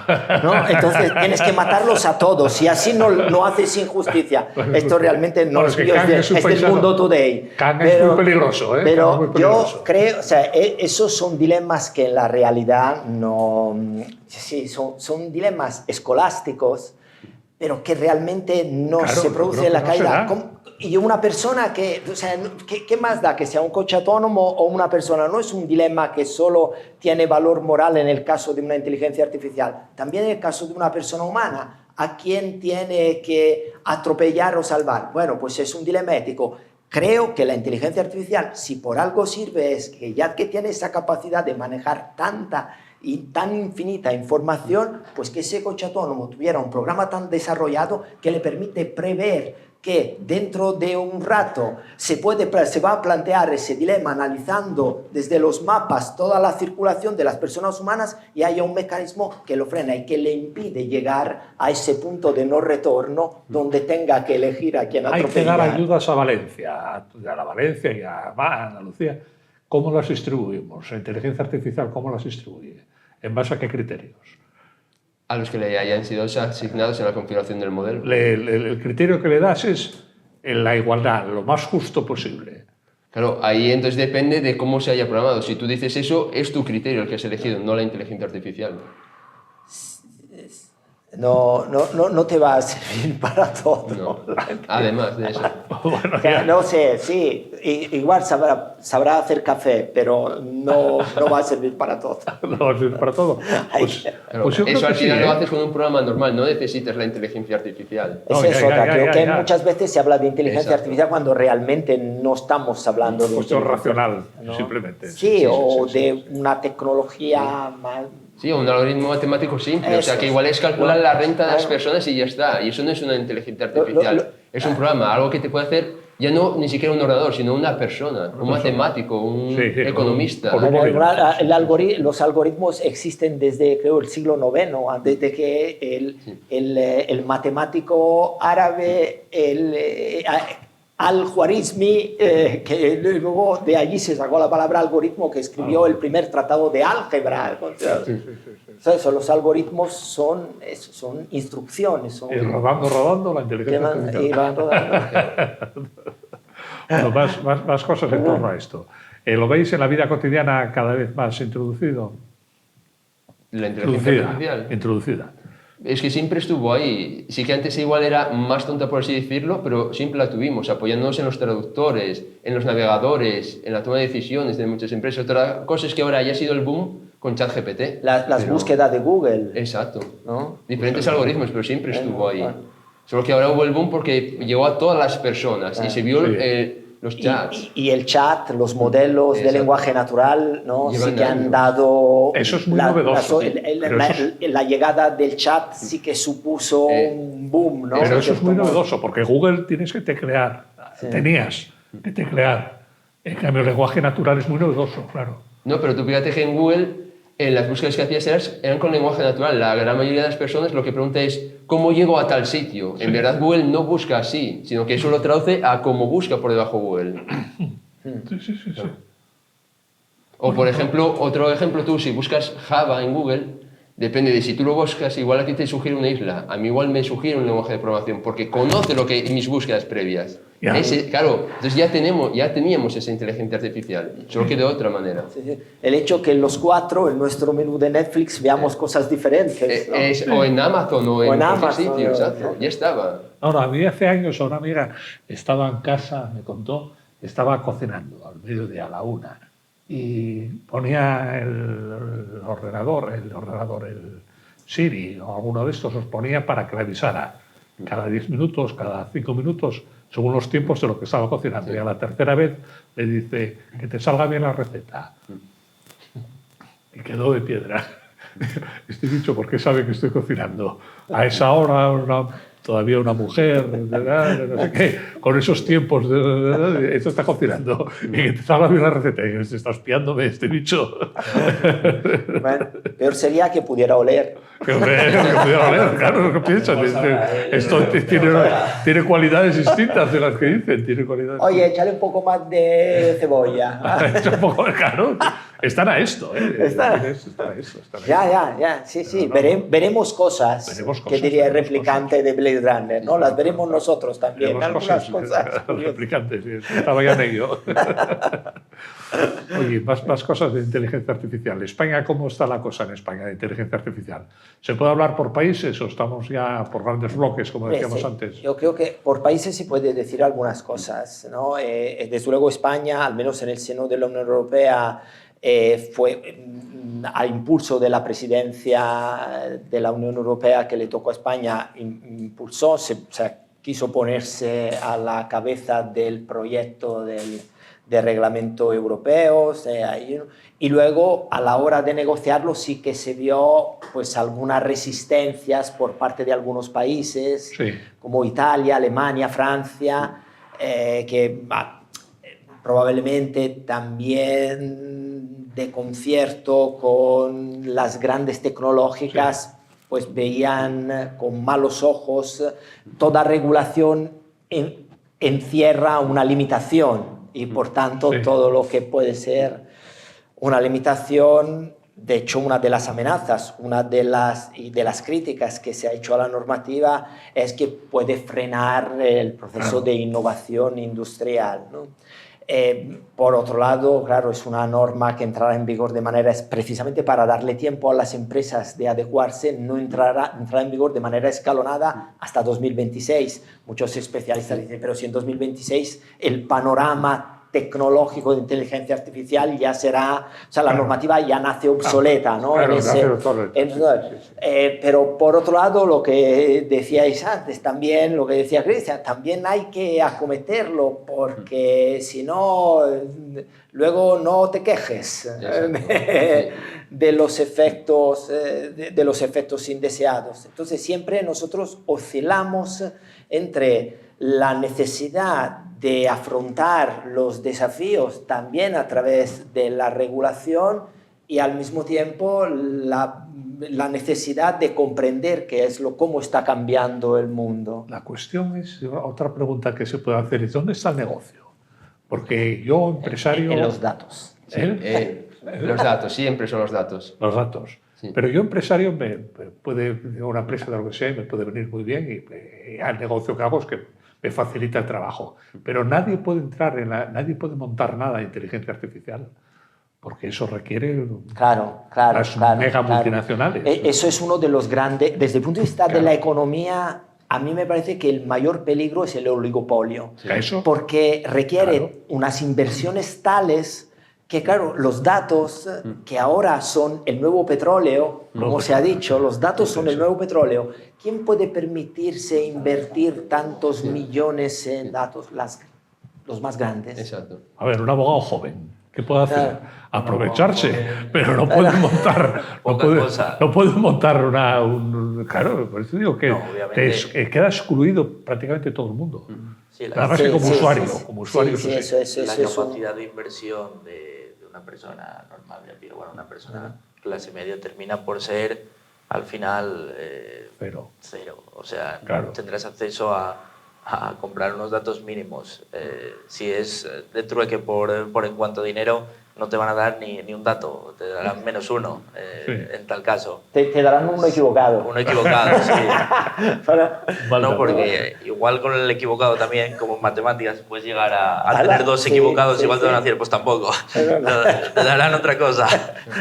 ¿no? Entonces tienes que matarlos a todos y así no haces injusticia. Esto realmente no es mío, es del Mundo Today. Kang es muy peligroso, ¿eh? Pero muy peligroso. yo creo, o sea, esos son dilemas que en la realidad no... Sí, son dilemas escolásticos, pero que realmente no se produce en la caída. Y una persona que, o sea, ¿qué más da que sea un coche autónomo o una persona? No es un dilema que solo tiene valor moral en el caso de una inteligencia artificial, también en el caso de una persona humana. ¿A quién tiene que atropellar o salvar? Bueno, pues es un dilema ético. Creo que la inteligencia artificial, si por algo sirve, es que ya que tiene esa capacidad de manejar tanta y tan infinita información, pues que ese coche autónomo tuviera un programa tan desarrollado que le permite prever que dentro de un rato se va a plantear ese dilema analizando desde los mapas toda la circulación de las personas humanas y haya un mecanismo que lo frena y que le impide llegar a ese punto de no retorno donde tenga que elegir a quién atropellar. Hay que dar ayudas a Valencia, a la Valencia y a Andalucía. ¿Cómo las distribuimos? La inteligencia artificial, ¿cómo las distribuye? ¿En base a qué criterios? A los que le hayan sido asignados en la configuración del modelo. El criterio que le das es la igualdad, lo más justo posible. Claro, ahí entonces depende de cómo se haya programado. Si tú dices eso, es tu criterio el que has elegido, no la inteligencia artificial. No te va a servir para todo. No. Además de eso. Bueno, no sé, sí, igual sabrá hacer café, pero no va a servir para todo. No va a servir para todo. Claro, pues yo creo eso al que final sí, lo haces con un programa normal, no necesitas la inteligencia artificial. Esa es otra. Creo que muchas veces se habla de inteligencia artificial cuando realmente no estamos hablando de cuestión inteligencia racional, ¿no? simplemente. Sí, de una tecnología más... Sí, un algoritmo matemático simple, o sea que igual es calcular la renta de las personas y ya está. Y eso no es una inteligencia artificial, es un programa, algo que te puede hacer ya no ni siquiera un ordenador, sino una persona, un matemático, un economista. Los algoritmos existen desde, creo, el siglo IX, antes de que el matemático árabe, Al-Khwarizmi, que luego de allí se sacó la palabra algoritmo, que escribió el primer tratado de álgebra. Los algoritmos son instrucciones. Son, y rodando la inteligencia artificial. Bueno, más cosas en torno a esto. ¿Lo veis en la vida cotidiana cada vez más introducido? La inteligencia artificial. Introducida. Es que siempre estuvo ahí. Sí que antes igual era más tonta, por así decirlo, pero siempre la tuvimos, apoyándonos en los traductores, en los navegadores, en la toma de decisiones de muchas empresas. Otra cosa es que ahora ya ha sido el boom con ChatGPT. Las búsquedas de Google. Exacto. ¿No? Diferentes algoritmos, pero siempre estuvo ahí. Solo que ahora hubo el boom porque llegó a todas las personas y se vio los chats. Y el chat, los modelos de lenguaje natural, ¿no? Sí que han dado... Eso es muy novedoso. La llegada del chat sí que supuso un boom, ¿no? Pero eso es muy novedoso, porque Google tenías que teclear. En cambio, el lenguaje natural es muy novedoso, claro. No, pero tú fíjate que en Google las búsquedas que hacías eran con lenguaje natural. La gran mayoría de las personas lo que pregunta es ¿cómo llego a tal sitio? En verdad Google no busca así, sino que eso lo traduce a cómo busca por debajo Google. Sí. O por ejemplo, otro ejemplo, tú si buscas Java en Google, Depende de si tú lo buscas, igual a ti te sugiere una isla, a mí igual me sugiere un lenguaje de programación, porque conoce lo que mis búsquedas previas. Claro, entonces ya teníamos esa inteligencia artificial, solo que de otra manera. Sí, sí. El hecho que los cuatro en nuestro menú de Netflix veamos cosas diferentes, ¿no? O en Amazon o en cualquier Amazon, sitio, exacto, ya estaba. Ahora, a mí hace años una amiga estaba en casa, me contó, estaba cocinando al mediodía, a la 1, y ponía el ordenador, el Siri o alguno de estos, os ponía para que le avisara cada 10 minutos, cada 5 minutos, según los tiempos de lo que estaba cocinando. Y a la tercera vez le dice que te salga bien la receta. Y quedó de piedra. Este bicho, ¿por qué sabe que estoy cocinando? A esa hora, todavía una mujer, no sé qué, con esos tiempos, esto está cocinando, y que te salga bien la receta, y se está espiándome este bicho. Bueno, peor sería que pudiera oler. Que pudiera oler, claro, lo que piensas. Esto tiene cualidades distintas de las que dicen. Tiene cualidades. Oye, échale un poco más de cebolla. Es un poco, claro, están a esto. Están a eso. Ya, sí. Veremos cosas, que diría el replicante de Blade Runner, ¿no? Las veremos nosotros también, algunas cosas. Los replicantes, sí, estaba ya en ello. Oye, más cosas de inteligencia artificial. España, ¿cómo está la cosa en España de inteligencia artificial? ¿Se puede hablar por países o estamos ya por grandes bloques, como decíamos antes? Yo creo que por países se puede decir algunas cosas, ¿no? Desde luego España, al menos en el seno de la Unión Europea, fue a impulso de la presidencia de la Unión Europea que le tocó a España, quiso ponerse a la cabeza del proyecto de reglamento europeo, y luego a la hora de negociarlo sí que se vio pues algunas resistencias por parte de algunos países, como Italia, Alemania, Francia, que probablemente también de concierto con las grandes tecnológicas, pues veían con malos ojos toda regulación encierra una limitación. Y por tanto, todo lo que puede ser una limitación, de hecho, una de las amenazas, una de las críticas que se ha hecho a la normativa es que puede frenar el proceso de innovación industrial, ¿no? Por otro lado, claro, es una norma que entrará en vigor de manera, precisamente para darle tiempo a las empresas de adecuarse, no entrará en vigor de manera escalonada hasta 2026. Muchos especialistas dicen, pero si en 2026 el panorama tecnológico de inteligencia artificial ya será, o sea, la normativa ya nace obsoleta, ¿no? Pero por otro lado, lo que decíais antes, también lo que decía Cristian, también hay que acometerlo, porque si no, luego no te quejes de los efectos indeseados. Entonces siempre nosotros oscilamos entre la necesidad de afrontar los desafíos también a través de la regulación y al mismo tiempo la necesidad de comprender cómo está cambiando el mundo. La cuestión es, otra pregunta que se puede hacer es, ¿dónde está el negocio? Porque yo, empresario... En los datos. Los datos, siempre son los datos. Los datos. Sí. Pero yo, empresario, una empresa de lo que sea, me puede venir muy bien y el negocio que hago es que me facilita el trabajo. Pero nadie puede nadie puede montar nada de inteligencia artificial, porque eso requiere las mega multinacionales. Eso es uno de los grandes, desde el punto de vista de la economía, a mí me parece que el mayor peligro es el oligopolio, porque requiere unas inversiones tales que, claro, los datos, que ahora son el nuevo petróleo, como se ha dicho, los datos son el nuevo petróleo. ¿Quién puede permitirse invertir tantos millones en datos? Los más grandes. Exacto. A ver, un abogado joven, ¿qué puede hacer? Aprovecharse, pero no puede montar, no puede montar claro, por eso digo que queda excluido prácticamente todo el mundo. Además que como usuario. La capacidad de inversión de una persona normal, bueno, una persona clase media termina por ser al final cero. O sea, tendrás acceso a a comprar unos datos mínimos. Si es de trueque por en cuanto a dinero, no te van a dar ni un dato, te darán -1 en tal caso. Te darán uno equivocado. Uno equivocado, sí. No, porque igual con el equivocado también, como en matemáticas, puedes llegar a tener 2 equivocados, igual te van a decir, pues tampoco, te darán otra cosa.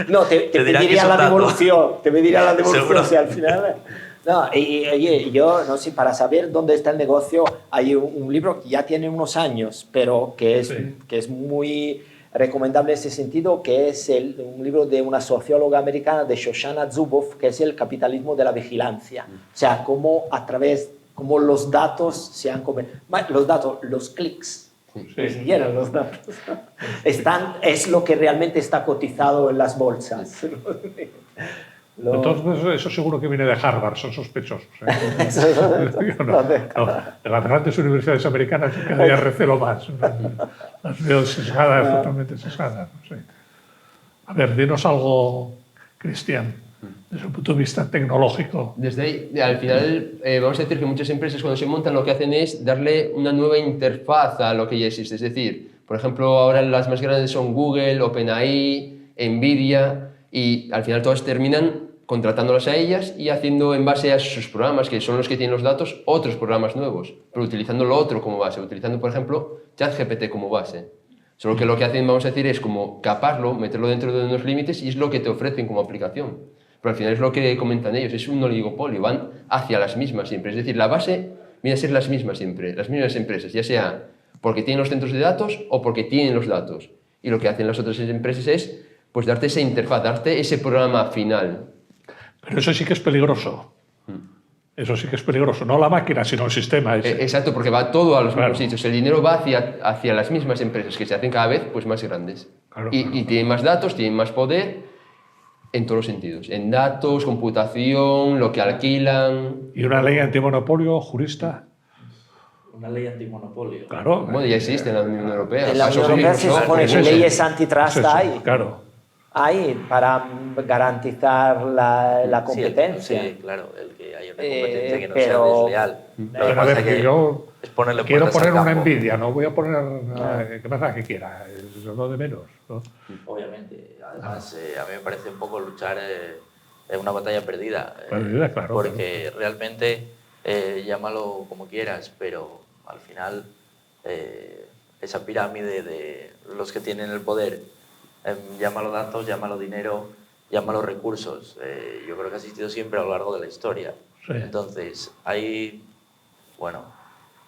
No, te pedirían la devolución, Seguro. si al final... No, y oye, yo no sé, para saber dónde está el negocio, hay un libro que ya tiene unos años, pero que es muy recomendable en ese sentido, que es un libro de una socióloga americana, de Shoshana Zuboff, que es El capitalismo de la vigilancia. O sea, cómo los datos se han convertido, los clics, ni siquiera los datos, es lo que realmente está cotizado en las bolsas. Entonces, eso seguro que viene de Harvard, son sospechosos. De las grandes universidades americanas cada día recelo más. Las veo sesgadas, totalmente sesgadas. No sé. A ver, dinos algo, Cristian, desde el punto de vista tecnológico. Desde ahí, al final, vamos a decir que muchas empresas cuando se montan lo que hacen es darle una nueva interfaz a lo que ya existe. Es decir, por ejemplo, ahora las más grandes son Google, OpenAI, Nvidia, y al final todas terminan contratándolas a ellas y haciendo en base a sus programas, que son los que tienen los datos, otros programas nuevos, pero utilizando lo otro como base, utilizando, por ejemplo, ChatGPT como base. Solo que lo que hacen, vamos a decir, es como caparlo, meterlo dentro de unos límites y es lo que te ofrecen como aplicación. Pero al final es lo que comentan ellos, es un oligopolio, van hacia las mismas siempre. Es decir, la base viene a ser las mismas siempre, las mismas empresas, ya sea porque tienen los centros de datos o porque tienen los datos. Y lo que hacen las otras empresas es pues darte esa interfaz, darte ese programa final. Pero eso sí que es peligroso. Eso sí que es peligroso. No la máquina, sino el sistema. Exacto, porque va todo a los mismos sitios. El dinero va hacia las mismas empresas que se hacen cada vez pues, más grandes. Y tienen más datos, tienen más poder en todos los sentidos. En datos, computación, lo que alquilan. ¿Y una ley antimonopolio, jurista? Una ley antimonopolio. Claro. Bueno, ya existe en la Unión Europea. En la Unión Europea se supone que leyes antitrust hay. Claro. Hay para garantizar la competencia. Sí, claro, el que haya una competencia que no sea desleal. Pero a ver, que yo quiero poner una campo. Nvidia, no voy a poner que pasa que quiera, es lo de menos, ¿no? Obviamente, además a mí me parece un poco luchar en una batalla perdida. Perdida, claro. Porque realmente, llámalo como quieras, pero al final esa pirámide de los que tienen el poder, llámalo datos, llámalo dinero, llámalo recursos. Yo creo que ha existido siempre a lo largo de la historia. Sí. Entonces, hay,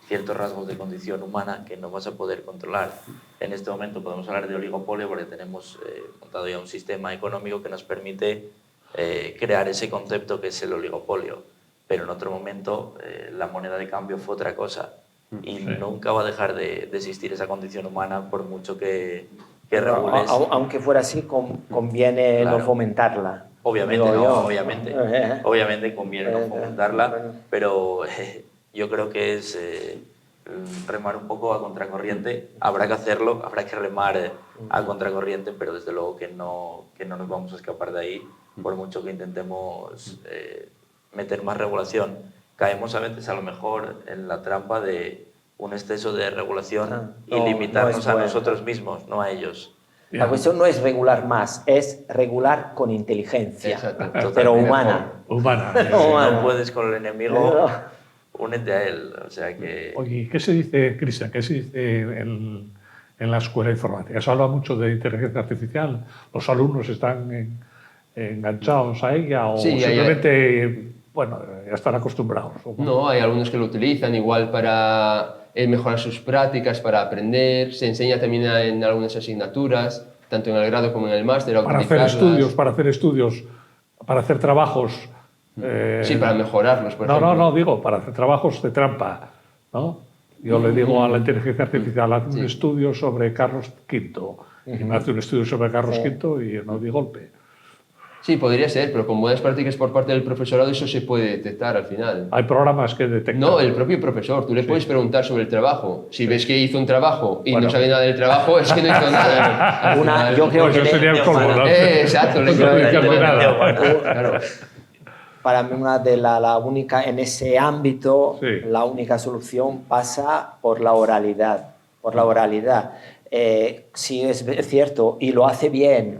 ciertos rasgos de condición humana que no vas a poder controlar. En este momento podemos hablar de oligopolio porque tenemos montado ya un sistema económico que nos permite crear ese concepto que es el oligopolio. Pero en otro momento la moneda de cambio fue otra cosa. Y nunca va a dejar de existir esa condición humana por mucho que regules. Aunque fuera así, conviene no fomentarla. Obviamente, obviamente conviene no fomentarla, pero yo creo que es remar un poco a contracorriente. Habrá que hacerlo, habrá que remar a contracorriente, pero desde luego que no nos vamos a escapar de ahí, por mucho que intentemos meter más regulación. Caemos a veces a lo mejor en la trampa de un exceso de regulación y limitarnos a nosotros mismos, no a ellos. La cuestión no es regular más, es regular con inteligencia, Exacto. pero humana. Humana. Si no puedes con el enemigo, únete a él. O sea que... Oye, ¿qué se dice, Cristian, qué se dice en la escuela de informática? Se habla mucho de inteligencia artificial, los alumnos están enganchados a ella o simplemente, ya están acostumbrados. No, hay algunos que lo utilizan igual para mejorar sus prácticas, para aprender. Se enseña también en algunas asignaturas, tanto en el grado como en el máster. Para hacer estudios, para hacer trabajos. Sí, para mejorarlos, por ejemplo. No, digo, para hacer trabajos de trampa, ¿no? Yo le digo a la inteligencia artificial, haz un estudio sobre Carlos V, y me hace un estudio sobre Carlos V y no di golpe. Sí, podría ser, pero con buenas prácticas por parte del profesorado eso se puede detectar al final. Hay programas que detectan. No, el propio profesor. Tú le puedes preguntar sobre el trabajo. Si ves que hizo un trabajo y no sabe nada del trabajo, es que no hizo nada. Yo creo que sería el colmo, ¿no? Exacto. Claro. para mí la única, en ese ámbito, Sí. la única solución pasa por la oralidad. Por la oralidad. Sí, es cierto, y lo hace bien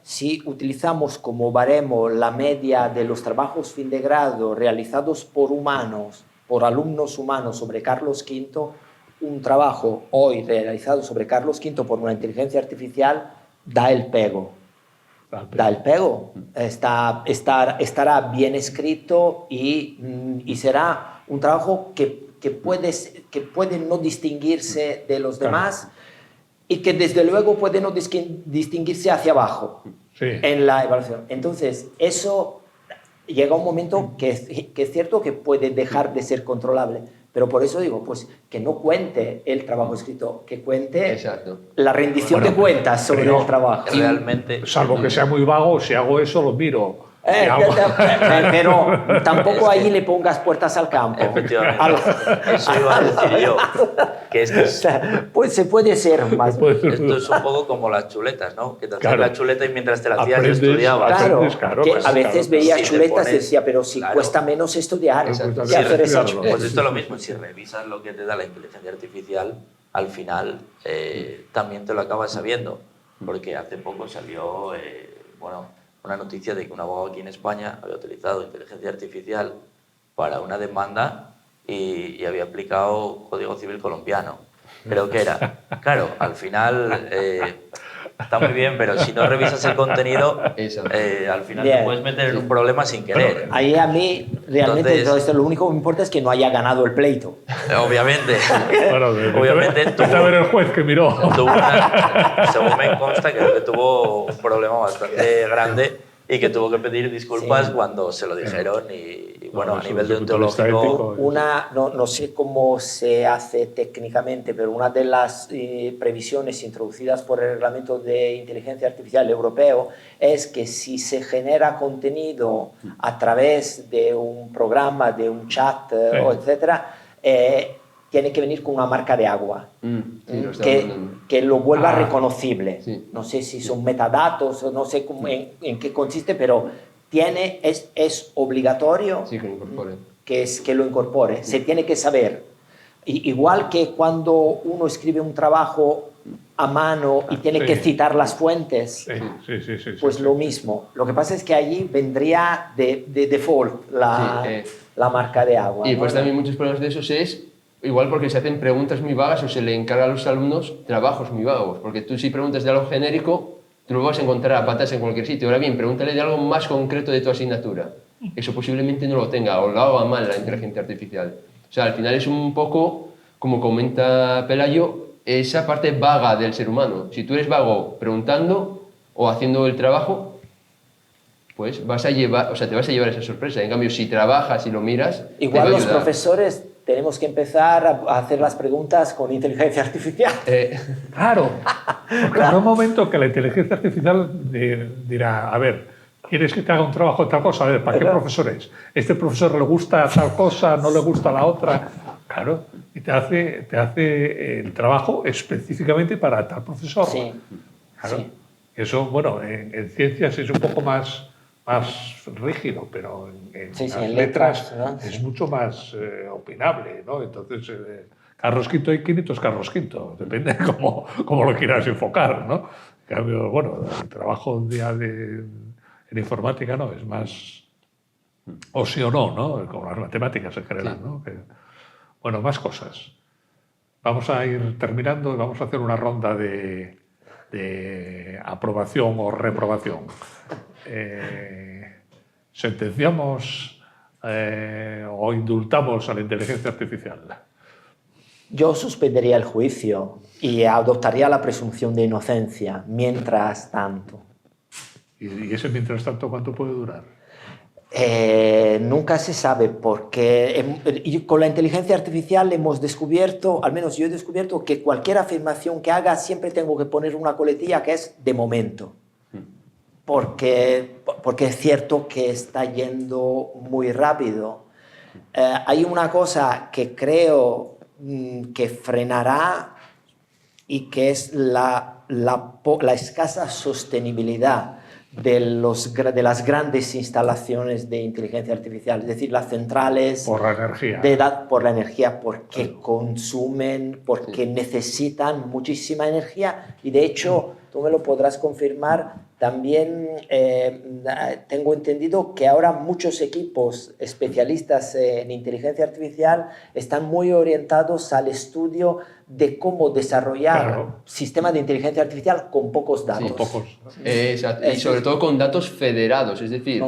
si utilizamos como baremo la media de los trabajos fin de grado realizados por humanos, por alumnos humanos sobre Carlos V. Un trabajo hoy realizado sobre Carlos V por una inteligencia artificial da el pego. Da el pego. Estará bien escrito y será un trabajo que puede no distinguirse de los demás y que desde luego puede no distinguirse hacia abajo en la evaluación. Entonces, eso llega un momento que es cierto que puede dejar de ser controlable, pero por eso digo, pues que no cuente el trabajo escrito, que cuente la rendición de cuentas sobre el trabajo. Realmente, Salvo que sea muy vago, si hago eso lo miro. Pero tampoco ahí le pongas puertas al campo. Efectivamente. Eso iba a decir yo. Que es que pues se puede ser más. esto es un poco como las chuletas, ¿no? Que te hacías la chuleta y mientras te la hacías Aprendes, estudiabas. Claro, que a veces veía Si te chuletas y pones- decía, pero si claro. cuesta menos estudiar que Si hacer esa pues chuleta. esto es lo mismo. Si revisas lo que te da la inteligencia artificial, al final también te lo acabas sabiendo. Porque hace poco salió una noticia de que un abogado aquí en España había utilizado inteligencia artificial para una demanda y había aplicado Código Civil colombiano. Creo que era. Claro, al final está muy bien, pero si no revisas el contenido, al final te puedes meter en un problema sin querer. Ahí a mí, realmente, Entonces, lo único que me importa es que no haya ganado el pleito. Obviamente. Bueno, Obviamente vete a ver el juez que miró. Según me consta, creo que tuvo un problema bastante grande y que tuvo que pedir disculpas cuando se lo dijeron y bueno, a nivel deontológico... No sé cómo se hace técnicamente, pero una de las previsiones introducidas por el Reglamento de Inteligencia Artificial Europeo es que si se genera contenido a través de un programa, de un chat, etcétera, tiene que venir con una marca de agua que lo vuelva reconocible. Sí. No sé si son metadatos, no sé en qué consiste, pero es obligatorio que lo incorpore. Se tiene que saber. Igual que cuando uno escribe un trabajo a mano y tiene que citar las fuentes, pues lo mismo. Lo que pasa es que allí vendría de default la marca de agua. Y pues también muchos problemas de esos es igual porque se hacen preguntas muy vagas o se le encarga a los alumnos trabajos muy vagos. Porque tú si preguntas de algo genérico, tú lo vas a encontrar a patas en cualquier sitio. Ahora bien, pregúntale de algo más concreto de tu asignatura. Eso posiblemente no lo tenga o lo haga mal la inteligencia artificial. O sea, al final es un poco, como comenta Pelayo, esa parte vaga del ser humano. Si tú eres vago preguntando o haciendo el trabajo, pues te vas a llevar esa sorpresa. En cambio, si trabajas y lo miras, igual los profesores tenemos que empezar a hacer las preguntas con inteligencia artificial. Claro, porque habrá un momento que la inteligencia artificial dirá, a ver, ¿quieres que te haga un trabajo de tal cosa? A ver, ¿para qué profesor es? ¿Este profesor le gusta tal cosa, no le gusta la otra? Claro, y te hace el trabajo específicamente para tal profesor. Sí. Claro. Sí. Eso, bueno, en ciencias es un poco más rígido, pero en letras, ¿no? Es mucho más opinable, ¿no? Entonces, Carlos V hay 500 Carlos V, depende de cómo lo quieras enfocar, ¿no? En cambio, bueno, el trabajo en informática no, es más o sí o no, ¿no? Como las matemáticas en general, ¿no? Bueno, más cosas. Vamos a ir terminando y vamos a hacer una ronda de aprobación o reprobación. ¿Sentenciamos o indultamos a la inteligencia artificial? Yo suspendería el juicio y adoptaría la presunción de inocencia mientras tanto. ¿Y ese mientras tanto cuánto puede durar? Nunca se sabe porque con la inteligencia artificial hemos descubierto, al menos yo he descubierto, que cualquier afirmación que haga siempre tengo que poner una coletilla que es de momento. Porque es cierto que está yendo muy rápido. Hay una cosa que creo que frenará y que es la escasa sostenibilidad de las grandes instalaciones de inteligencia artificial, es decir, las centrales Por la energía. por la energía, porque consumen, porque necesitan muchísima energía y de hecho, tú me lo podrás confirmar, también tengo entendido que ahora muchos equipos especialistas en inteligencia artificial están muy orientados al estudio de cómo desarrollar sistemas de inteligencia artificial con pocos datos. Con pocos. Exacto. Y sobre todo con datos federados, es decir,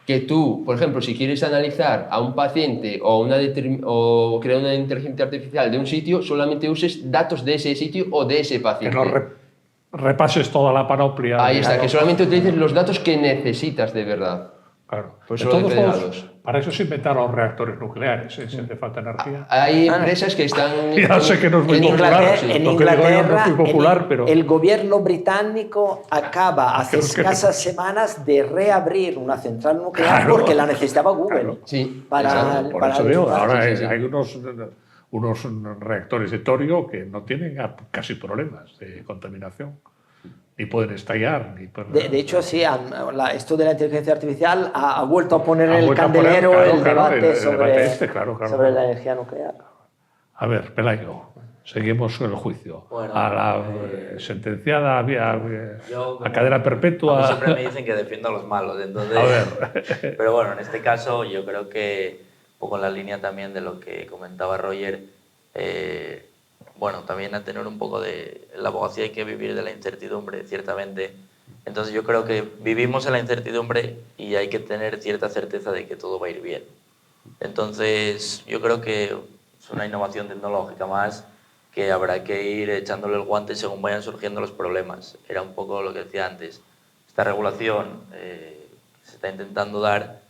que tú, por ejemplo, si quieres analizar a un paciente o crear una inteligencia artificial de un sitio, solamente uses datos de ese sitio o de ese paciente. Que no repases toda la panoplia. Ahí está, que solamente utilices los datos que necesitas de verdad. Claro. Pues De solo todos federados. modos, para eso se inventaron los reactores nucleares, si hace falta energía. Hay empresas que están... Ya sé que no es muy En popular, Inglaterra, sí. en Lo que digo yo no es Inglaterra, muy popular, pero... el gobierno británico acaba hace Creo que escasas semanas de reabrir una central nuclear Claro, porque la necesitaba Google. claro. Sí, para, exacto. Por para eso digo, enchufar. ahora Sí, sí. hay unos reactores de torio que no tienen casi problemas de contaminación. Ni pueden estallar, ni pueden... De hecho, sí, esto de la inteligencia artificial ha vuelto a poner en Ha el vuelto a poner, candelero claro, el claro, debate el sobre, debate este, claro. sobre la energía nuclear. A ver, Pelayo, seguimos con el juicio. Bueno, a la sentenciada Yo, a cadena a mí perpetua... siempre me dicen que defiendo a los malos, entonces... A ver. Pero bueno, en este caso yo creo que, un poco en la línea también de lo que comentaba Roger, bueno, también a tener un poco de... En la abogacía hay que vivir de la incertidumbre, ciertamente. Entonces yo creo que vivimos en la incertidumbre y hay que tener cierta certeza de que todo va a ir bien. Entonces yo creo que es una innovación tecnológica más que habrá que ir echándole el guante según vayan surgiendo los problemas. Era un poco lo que decía antes. Esta regulación que se está intentando dar,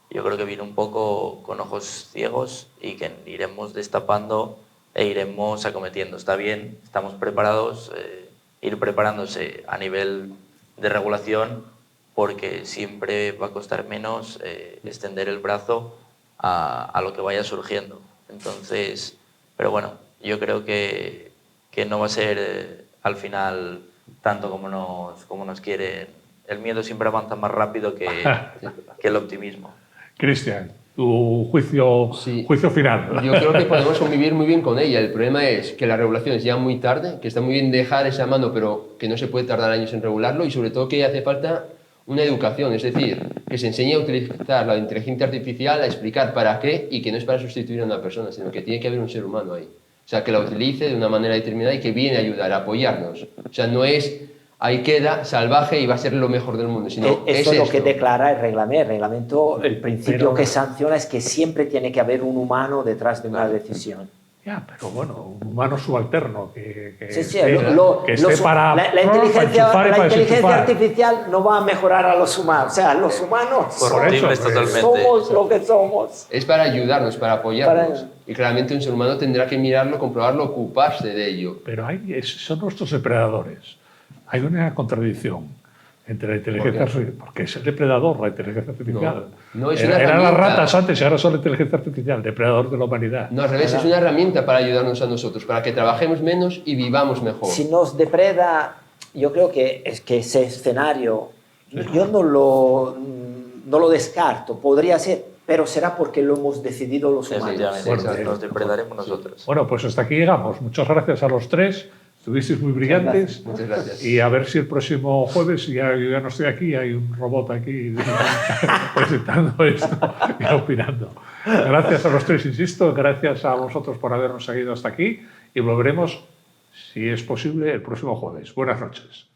yo creo que viene un poco con ojos ciegos y que iremos destapando e iremos acometiendo. Está bien, estamos preparados, ir preparándose a nivel de regulación, porque siempre va a costar menos extender el brazo a lo que vaya surgiendo. Entonces, pero bueno, yo creo que no va a ser al final tanto como nos quieren. El miedo siempre avanza más rápido que el optimismo. Cristian, tu juicio final. Yo creo que podemos convivir muy bien con ella. El problema es que la regulación es ya muy tarde, que está muy bien dejar esa mano, pero que no se puede tardar años en regularlo y sobre todo que hace falta una educación, es decir, que se enseñe a utilizar la inteligencia artificial, a explicar para qué y que no es para sustituir a una persona, sino que tiene que haber un ser humano ahí. O sea, que la utilice de una manera determinada y que viene a ayudar, a apoyarnos. O sea, no es ahí queda salvaje y va a ser lo mejor del mundo, sino eso es lo que esto. declara el reglamento. El reglamento, el principio que sanciona es que siempre tiene que haber un humano detrás de una decisión. Ya, pero bueno, un humano subalterno que Sí, sí, esté para la inteligencia, enchufar y la para inteligencia desenchufar. artificial no va a mejorar a los humanos. O sea, los humanos Corruptibles totalmente. somos lo que somos. Es para ayudarnos, para apoyarnos. Y claramente un ser humano tendrá que mirarlo, comprobarlo, ocuparse de ello. Pero son nuestros depredadores. Hay una contradicción entre la inteligencia artificial, porque es el depredador, la inteligencia artificial. No, es una Eran las herramienta. ratas antes y ahora son la inteligencia artificial, depredador de la humanidad. No, al revés, es una herramienta para ayudarnos a nosotros, para que trabajemos menos y vivamos mejor. Si nos depreda, yo creo que ese escenario, yo no lo descarto, podría ser, pero será porque lo hemos decidido los humanos. Efectivamente, Bueno, nos depredaremos nosotros. Bueno, pues hasta aquí llegamos. Muchas gracias a los tres. Estuvisteis muy brillantes. Muchas gracias. Y a ver si el próximo jueves, yo ya no estoy aquí, hay un robot aquí presentando esto y opinando. Gracias a los tres, insisto, gracias a vosotros por habernos seguido hasta aquí y volveremos, si es posible, el próximo jueves. Buenas noches.